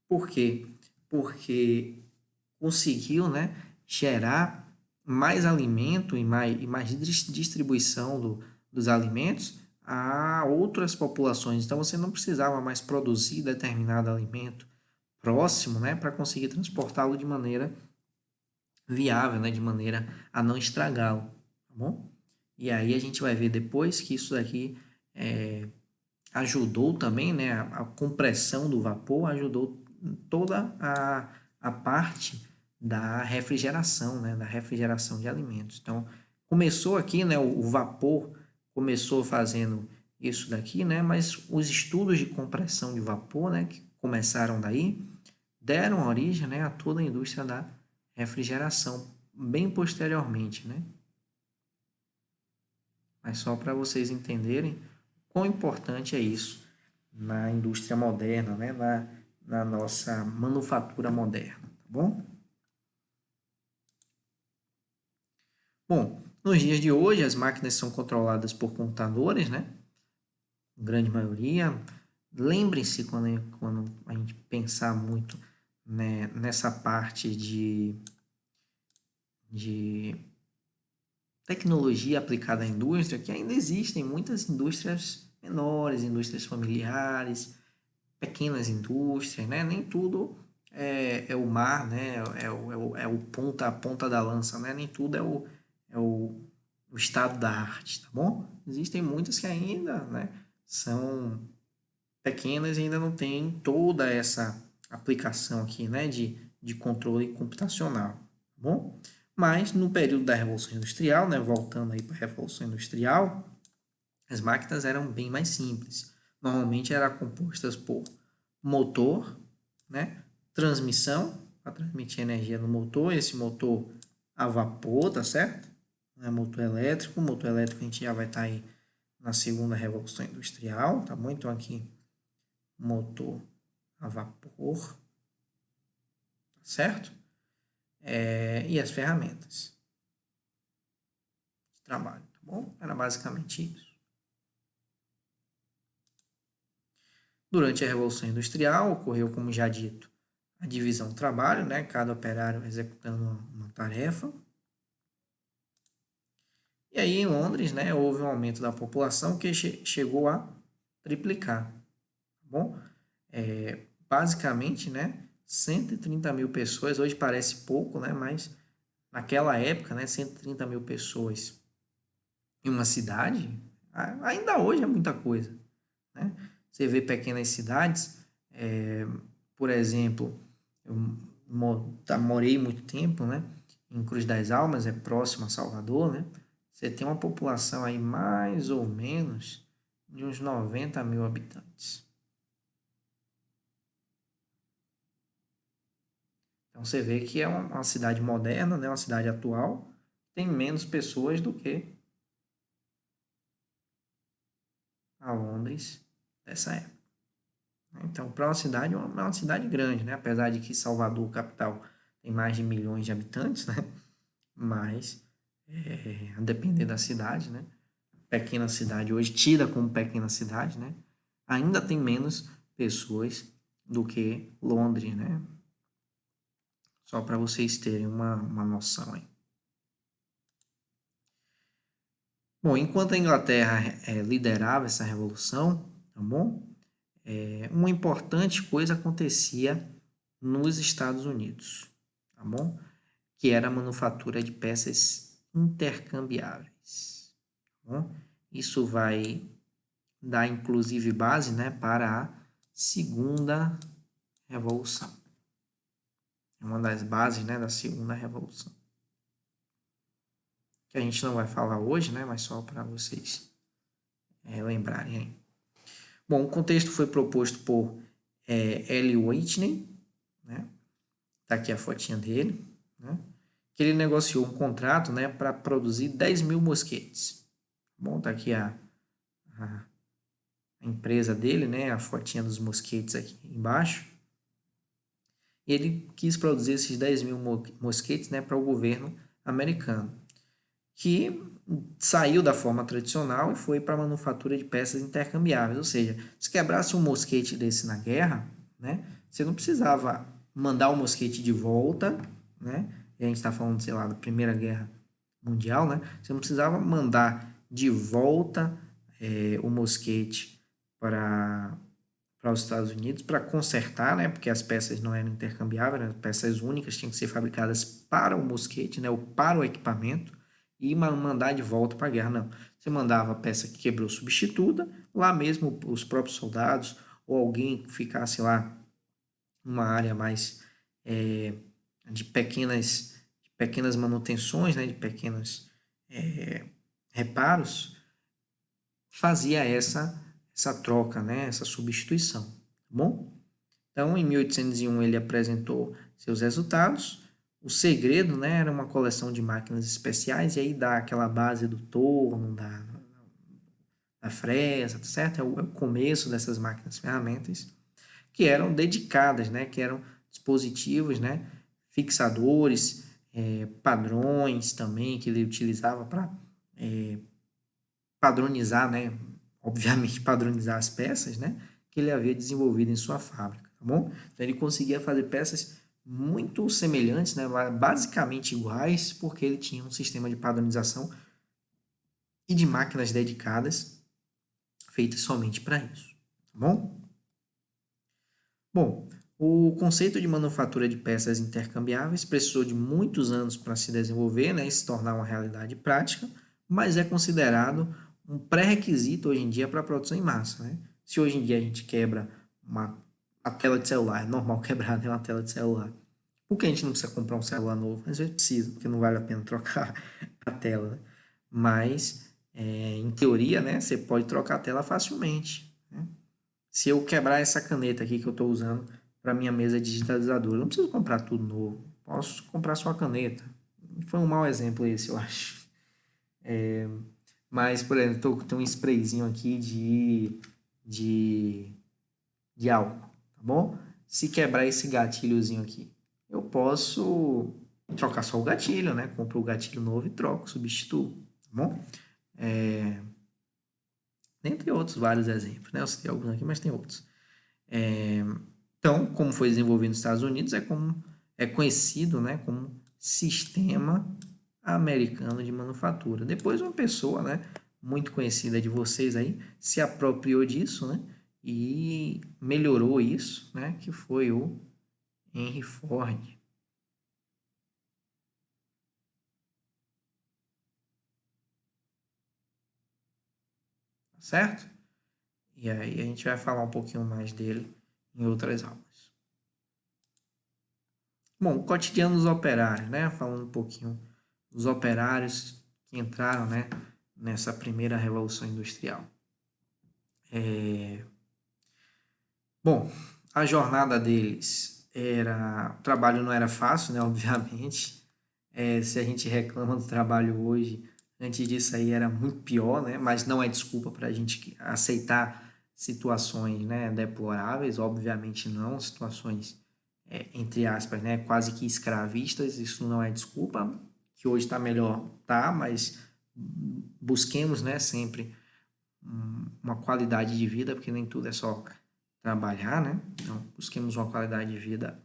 Por quê? Porque conseguiu, né, gerar mais alimento e mais distribuição dos alimentos a outras populações. Então você não precisava mais produzir determinado alimento próximo, né, para conseguir transportá-lo de maneira viável, né, de maneira a não estragá-lo, tá bom? E aí a gente vai ver depois que isso daqui ajudou também, né, a compressão do vapor ajudou toda a parte da refrigeração, né, da refrigeração de alimentos. Então, começou aqui, né, o vapor começou fazendo isso daqui, né, mas os estudos de compressão de vapor, né, que começaram daí, deram origem, né, a toda a indústria da refrigeração, bem posteriormente, né? Mas só para vocês entenderem quão importante é isso na indústria moderna, né? na nossa manufatura moderna, tá bom? Bom, nos dias de hoje as máquinas são controladas por computadores, né? Grande maioria. Lembrem-se quando a gente pensar muito, né, nessa parte de tecnologia aplicada à indústria, que ainda existem muitas indústrias menores, indústrias familiares, pequenas indústrias, né? Nem tudo é o mar, né? A ponta da lança, né? Nem tudo é o estado da arte, tá bom? Existem muitas que ainda, né, são pequenas e ainda não tem toda essa aplicação aqui, né, de controle computacional, tá bom? Mas no período da Revolução Industrial, né, voltando aí para a Revolução Industrial, as máquinas eram bem mais simples. Normalmente eram compostas por motor, né, transmissão, para transmitir energia no motor, esse motor a vapor, tá certo? É motor elétrico a gente já vai estar aí na segunda Revolução Industrial, tá bom? Então aqui motor a vapor, certo? E as ferramentas de trabalho, tá bom? Era basicamente isso. Durante a Revolução Industrial, ocorreu, como já dito, a divisão do trabalho, né? Cada operário executando uma tarefa. E aí, em Londres, né, houve um aumento da população que chegou a triplicar, tá bom? Basicamente, né, 130 mil pessoas, hoje parece pouco, né, mas naquela época, né, 130 mil pessoas em uma cidade, ainda hoje é muita coisa, né? Você vê pequenas cidades, por exemplo, eu morei muito tempo, né, em Cruz das Almas, é próximo a Salvador, né? Você tem uma população aí mais ou menos de uns 90 mil habitantes. Então você vê que é uma cidade moderna, né, uma cidade atual, tem menos pessoas do que a Londres dessa época. Então, para uma cidade, é uma cidade grande, né? Apesar de que Salvador, capital, tem mais de milhões de habitantes, né? Mas, a depender da cidade, né? Pequena cidade hoje, tida como pequena cidade, né? Ainda tem menos pessoas do que Londres, né? Só para vocês terem uma noção aí. Bom, enquanto a Inglaterra liderava essa revolução, tá bom? Uma importante coisa acontecia nos Estados Unidos, tá bom? Que era a manufatura de peças intercambiáveis, tá bom? Isso vai dar, inclusive, base, né, para a Segunda Revolução. É uma das bases, né, da Segunda Revolução. Que a gente não vai falar hoje, né, mas só para vocês lembrarem aí. Bom, o contexto foi proposto por L. Whitney, né? Tá aqui a fotinha dele, né? Que ele negociou um contrato, né, para produzir 10 mil mosquetes. Bom, tá aqui a empresa dele, né, a fotinha dos mosquetes aqui embaixo. Ele quis produzir esses 10 mil mosquetes, né, para o governo americano, que saiu da forma tradicional e foi para a manufatura de peças intercambiáveis. Ou seja, se quebrasse um mosquete desse na guerra, né, você não precisava mandar o mosquete de volta, né? E a gente está falando, sei lá, da Primeira Guerra Mundial, né? Você não precisava mandar de volta o mosquete para os Estados Unidos para consertar, né? Porque as peças não eram intercambiáveis, eram peças únicas, tinham que ser fabricadas para o mosquete, né? Ou para o equipamento e mandar de volta para a guerra. Não. Você mandava a peça que quebrou substituta, lá mesmo os próprios soldados ou alguém que ficasse lá numa área mais de pequenas manutenções, né? De pequenos reparos, fazia essa troca, né? Essa substituição. Tá bom? Então, em 1801, ele apresentou seus resultados. O segredo, né, era uma coleção de máquinas especiais, e aí dá aquela base do torno, da fresa, tá certo? É o começo dessas máquinas ferramentas, que eram dedicadas, né, que eram dispositivos, né, fixadores, padrões também, que ele utilizava para padronizar, né, obviamente padronizar as peças, né, que ele havia desenvolvido em sua fábrica, tá bom? Então ele conseguia fazer peças muito semelhantes, né, basicamente iguais, porque ele tinha um sistema de padronização e de máquinas dedicadas feitas somente para isso, tá bom? Bom, o conceito de manufatura de peças intercambiáveis precisou de muitos anos para se desenvolver, né, e se tornar uma realidade prática, mas é considerado um pré-requisito hoje em dia para a produção em massa, né? Se hoje em dia a gente quebra a tela de celular, é normal quebrar, né, uma tela de celular. Por que a gente não precisa comprar um celular novo? Às vezes precisa, porque não vale a pena trocar a tela, né? Mas, em teoria, né, você pode trocar a tela facilmente, né? Se eu quebrar essa caneta aqui que eu estou usando para minha mesa digitalizadora, eu não preciso comprar tudo novo. Posso comprar só a caneta. Foi um mau exemplo esse, eu acho. Mas, por exemplo, tem um sprayzinho aqui de álcool, tá bom? Se quebrar esse gatilhozinho aqui, eu posso trocar só o gatilho, né? Compro o gatilho novo e troco, substituo, tá bom? Dentre outros vários exemplos, né? Eu citei alguns aqui, mas tem outros. Então, como foi desenvolvido nos Estados Unidos, é conhecido, né, como Sistema Americano de Manufatura. Depois uma pessoa, né, muito conhecida de vocês aí, se apropriou disso, né, e melhorou isso, né, que foi o Henry Ford. Certo? E aí a gente vai falar um pouquinho mais dele em outras aulas. Bom, o cotidiano dos operários, né? Falando um pouquinho dos operários que entraram, né, nessa primeira revolução industrial. Bom, a jornada deles era... O trabalho não era fácil, né? Obviamente. Se a gente reclama do trabalho hoje, Antes disso aí era muito pior, né? Mas não é desculpa para a gente aceitar situações, né, deploráveis, obviamente não, situações, entre aspas, né, quase que escravistas, isso não é desculpa, que hoje está melhor, tá, mas busquemos, né, sempre uma qualidade de vida, porque nem tudo é só trabalhar, né? Então, busquemos uma qualidade de vida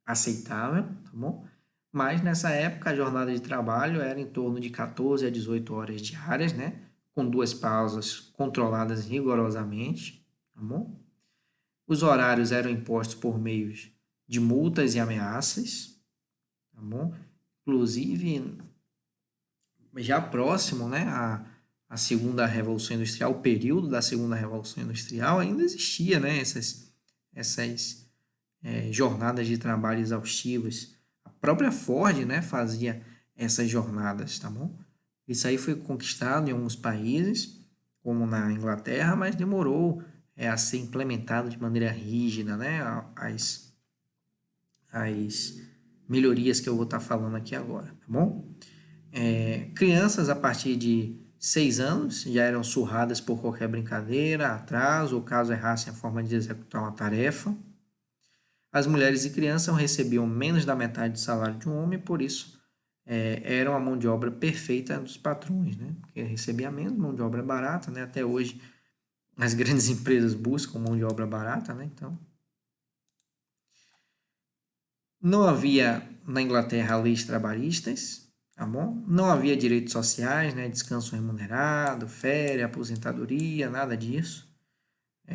aceitável, tá bom? Mas nessa época a jornada de trabalho era em torno de 14 a 18 horas diárias, né? Com 2 pausas controladas rigorosamente, tá bom? Os horários eram impostos por meio de multas e ameaças, tá bom? Inclusive, já próximo, né, a segunda revolução industrial, o período da segunda revolução industrial, ainda existia, né, essas jornadas de trabalho exaustivas. A própria Ford, né, fazia essas jornadas, tá bom? Isso aí foi conquistado em alguns países, como na Inglaterra, mas demorou a ser implementado de maneira rígida, né, as melhorias que eu vou estar falando aqui agora, tá bom? Crianças a partir de 6 anos já eram surradas por qualquer brincadeira, atraso ou caso errassem a forma de executar uma tarefa. As mulheres e crianças recebiam menos da metade do salário de um homem, por isso eram a mão de obra perfeita dos patrões, né? Porque recebia menos, mão de obra barata, né? Até hoje as grandes empresas buscam mão de obra barata, né? Então, não havia na Inglaterra leis trabalhistas, tá bom? Não havia direitos sociais, né? Descanso remunerado, férias, aposentadoria, nada disso.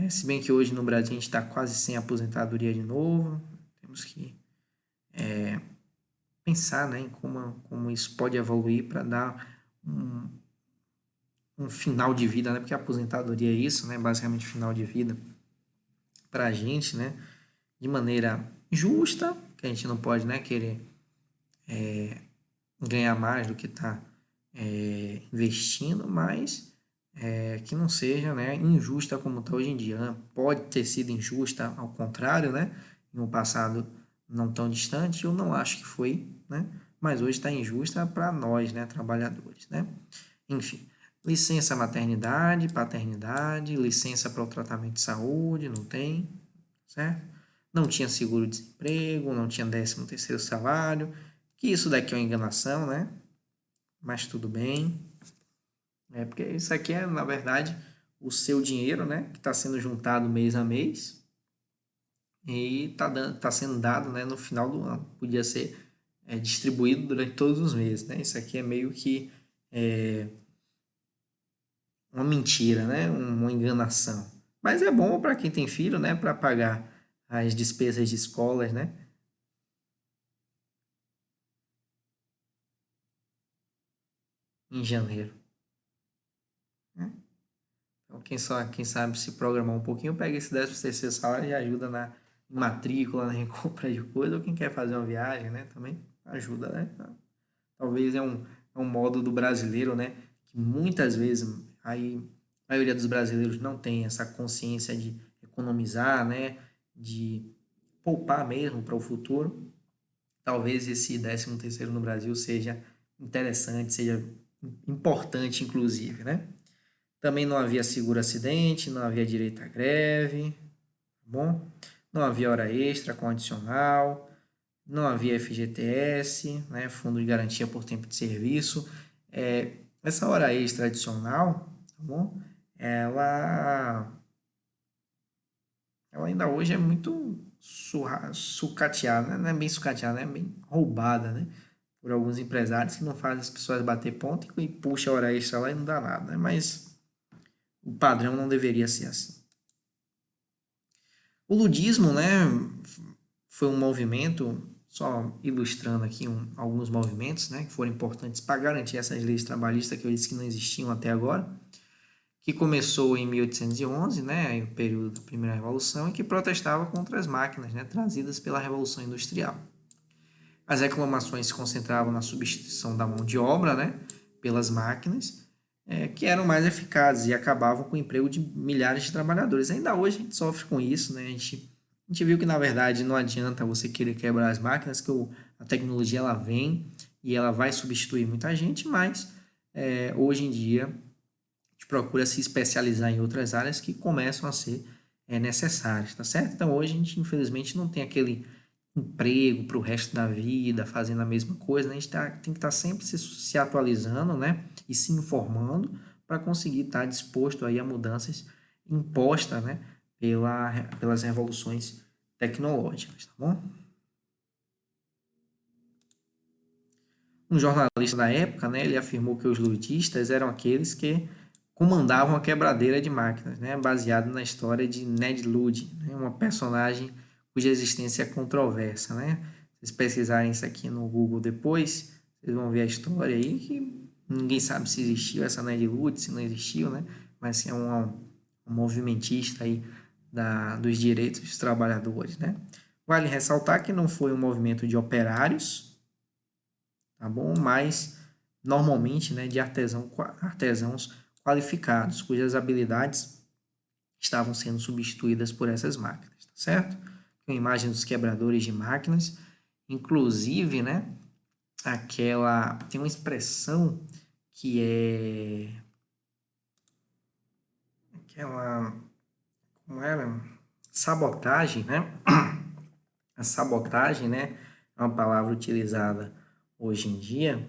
Se bem que hoje no Brasil a gente está quase sem aposentadoria de novo, temos que pensar, né, em como isso pode evoluir para dar um final de vida, né? Porque a aposentadoria é isso, né? Basicamente final de vida para a gente, né? De maneira justa, que a gente não pode, né, querer ganhar mais do que está investindo, mas que não seja, né, injusta como está hoje em dia, né? Pode ter sido injusta, ao contrário, né? Em um passado não tão distante, eu não acho que foi, né? Mas hoje está injusta para nós, né, trabalhadores, né? Enfim, licença maternidade, paternidade, licença para o tratamento de saúde, não tem, certo? Não tinha seguro-desemprego, não tinha 13º salário, que isso daqui é uma enganação, né? Mas tudo bem. Porque isso aqui é, na verdade, o seu dinheiro, né? Que está sendo juntado mês a mês e tá sendo dado, né, no final do ano. Podia ser distribuído durante todos os meses, né? Isso aqui é meio que uma mentira, né? Uma enganação. Mas é bom para quem tem filho, né? Para pagar as despesas de escolas, né? Em janeiro. Né? Então, quem sabe se programar um pouquinho, pega esse 13º salário e ajuda na matrícula, na recompra de coisa, ou quem quer fazer uma viagem, né? Também ajuda, né? Talvez é um modo do brasileiro, né? Que muitas vezes aí, a maioria dos brasileiros não tem essa consciência de economizar, né? De poupar mesmo para o futuro. Talvez esse 13º no Brasil seja interessante, seja importante, inclusive, né? Também não havia seguro-acidente, não havia direito à greve, tá bom? Não havia hora extra com adicional, não havia FGTS, né? Fundo de Garantia por Tempo de Serviço. Essa hora extra adicional, tá bom? Ela, ela ainda hoje é muito sucateada, né? Não é bem sucateada, é bem roubada, né? Por alguns empresários que não fazem as pessoas bater ponto e puxa a hora extra lá e não dá nada, né? Mas o padrão não deveria ser assim. O ludismo, né, foi um movimento, só ilustrando aqui alguns movimentos, né, que foram importantes para garantir essas leis trabalhistas que eu disse que não existiam até agora, que começou em 1811, né, o período da Primeira Revolução, e que protestava contra as máquinas, né, trazidas pela Revolução Industrial. As reclamações se concentravam na substituição da mão de obra, né, pelas máquinas, que eram mais eficazes e acabavam com o emprego de milhares de trabalhadores. Ainda hoje a gente sofre com isso, né? A gente viu que na verdade não adianta você querer quebrar as máquinas, que a tecnologia ela vem e ela vai substituir muita gente, mas hoje em dia, a gente procura se especializar em outras áreas que começam a ser necessárias, tá certo? Então, hoje a gente, infelizmente, não tem aquele emprego para o resto da vida, fazendo a mesma coisa, né? A gente tem que estar sempre se atualizando, né? E se informando para conseguir estar disposto aí a mudanças impostas, né? Pelas revoluções tecnológicas, tá bom? Um jornalista da época, né, ele afirmou que os ludistas eram aqueles que comandavam a quebradeira de máquinas, né, baseado na história de Ned Ludd, né, uma personagem cuja existência é controversa, né? Se vocês pesquisarem isso aqui no Google depois, vocês vão ver a história aí que ninguém sabe se existiu essa Ned Ludd, se não existiu, né? Mas assim, é um movimentista aí dos direitos dos trabalhadores, né? Vale ressaltar que não foi um movimento de operários, tá bom? Mas normalmente, né, de artesãos qualificados, cujas habilidades estavam sendo substituídas por essas máquinas, tá certo? Uma imagem dos quebradores de máquinas, inclusive, né, tem uma expressão que é aquela, como era? Sabotagem, né? A sabotagem, né, é uma palavra utilizada hoje em dia.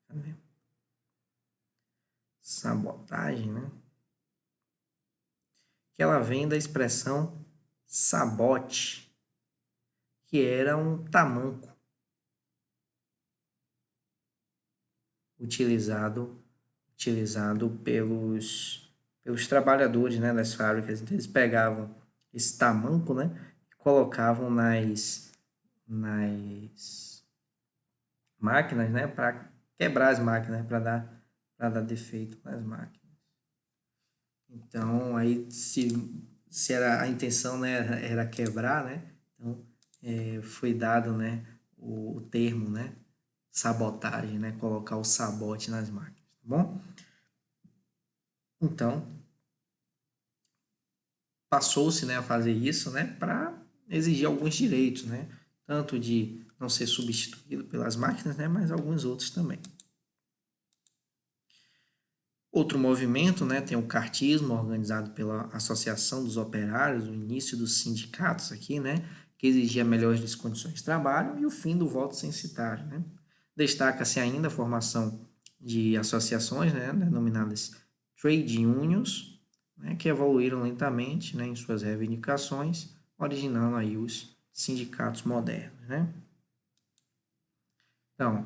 Cadê? Sabotagem, né? Que ela vem da expressão sabote, que era um tamanco utilizado pelos trabalhadores, né, das fábricas. Então, eles pegavam esse tamanco, né, e colocavam nas máquinas, né, para quebrar as máquinas, para dar defeito nas máquinas. Então, aí, se era a intenção, né, era quebrar, né, então foi dado, né, o termo, né, sabotagem, né, colocar o sabote nas máquinas, tá bom? Então, passou-se, né, a fazer isso, né, para exigir alguns direitos, né, tanto de não ser substituído pelas máquinas, né, mas alguns outros também. Outro movimento, né, tem o cartismo, organizado pela Associação dos Operários, o início dos sindicatos aqui, né, que exigia melhores condições de trabalho e o fim do voto censitário, né. Destaca-se ainda a formação de associações, né, denominadas trade unions, né, que evoluíram lentamente, né, em suas reivindicações, originando aí os sindicatos modernos, né. Então,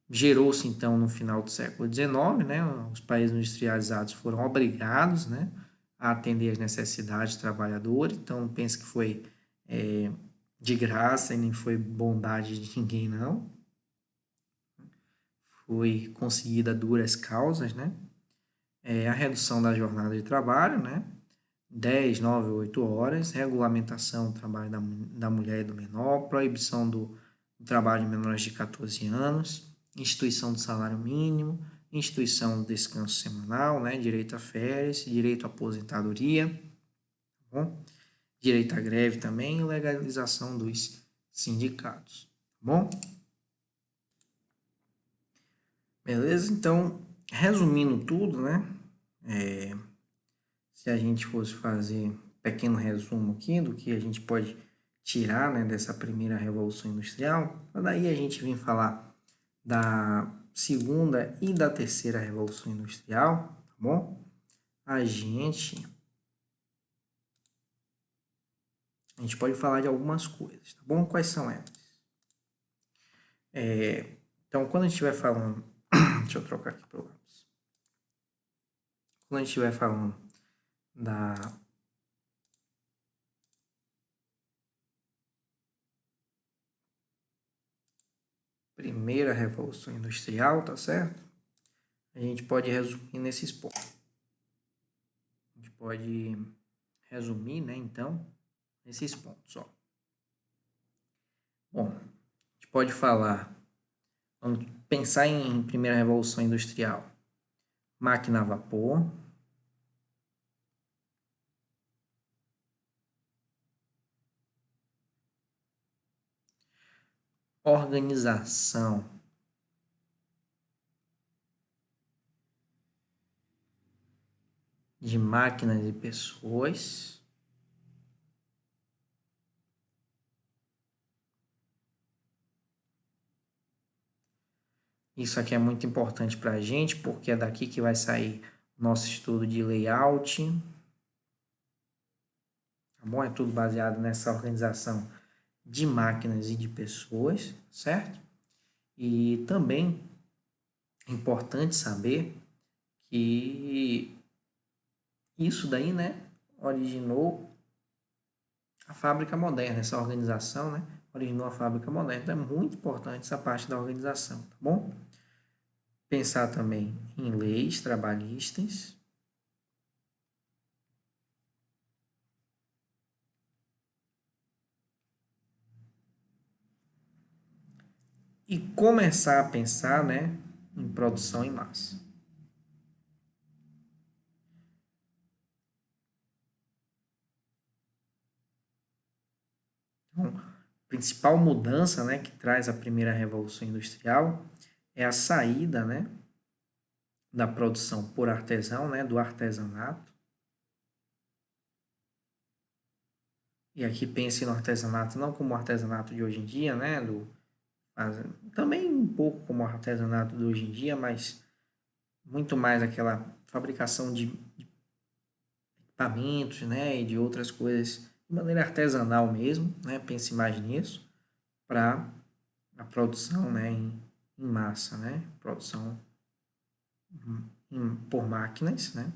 gerou-se, então, no final do século XIX, né, os países industrializados foram obrigados, né, a atender às necessidades do trabalhador. Então, não pense que foi de graça e nem foi bondade de ninguém, não. Foi conseguida a duras causas, né? A redução da jornada de trabalho, né? 10, 9, 8 horas, regulamentação do trabalho da mulher e do menor, proibição do trabalho de menores de 14 anos, instituição do salário mínimo, instituição do descanso semanal, né, direito a férias, direito à aposentadoria, tá bom? Direito à greve também e legalização dos sindicatos, tá bom? Beleza? Então, resumindo tudo, né, se a gente fosse fazer um pequeno resumo aqui do que a gente pode tirar, né, dessa primeira revolução industrial, daí a gente vem falar da segunda e da terceira revolução industrial, tá bom? A gente pode falar de algumas coisas, tá bom? Quais são elas? Então, quando a gente estiver falando, deixa eu trocar aqui para o lápis. Quando a gente estiver falando da primeira revolução industrial, tá certo? A gente pode resumir nesses pontos. A gente pode resumir, né, então, nesses pontos, ó. Bom, a gente pode falar, vamos pensar em primeira revolução industrial. Máquina a vapor, organização de máquinas e pessoas. Isso aqui é muito importante para a gente, porque é daqui que vai sair o nosso estudo de layout. Tá bom? É tudo baseado nessa organização de máquinas e de pessoas, certo? E também é importante saber que isso daí, né, originou a fábrica moderna, essa organização, né, originou a fábrica moderna. Então é muito importante essa parte da organização, tá bom? Pensar também em leis trabalhistas. E começar a pensar, né, em produção em massa. Então, a principal mudança, né, que traz a primeira revolução industrial é a saída, né, da produção por artesão, né, do artesanato. E aqui pense no artesanato não como o artesanato de hoje em dia, né, também um pouco como o artesanato de hoje em dia, mas muito mais aquela fabricação de equipamentos, né, e de outras coisas de maneira artesanal mesmo, né, pense mais nisso, para a produção, né, em massa, né, produção por máquinas, né,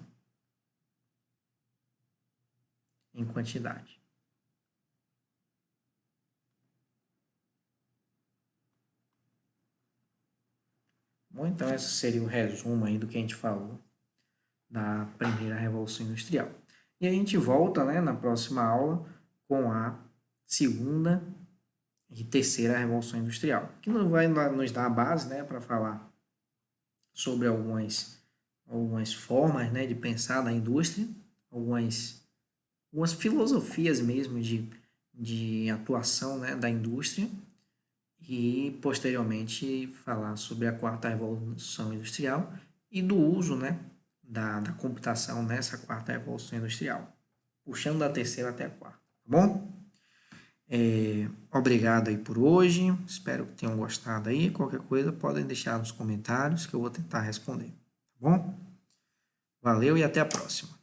em quantidade. Bom, então esse seria o resumo aí do que a gente falou da primeira revolução industrial. E a gente volta, né, na próxima aula com a segunda e terceira revolução industrial, que não vai nos dar a base, né, para falar sobre algumas formas, né, de pensar na indústria, algumas filosofias mesmo de atuação, né, da indústria, e posteriormente falar sobre a quarta revolução industrial e do uso, né, da computação nessa quarta revolução industrial, puxando da terceira até a quarta, tá bom? Obrigado aí por hoje, espero que tenham gostado aí, qualquer coisa podem deixar nos comentários que eu vou tentar responder, tá bom? Valeu e até a próxima.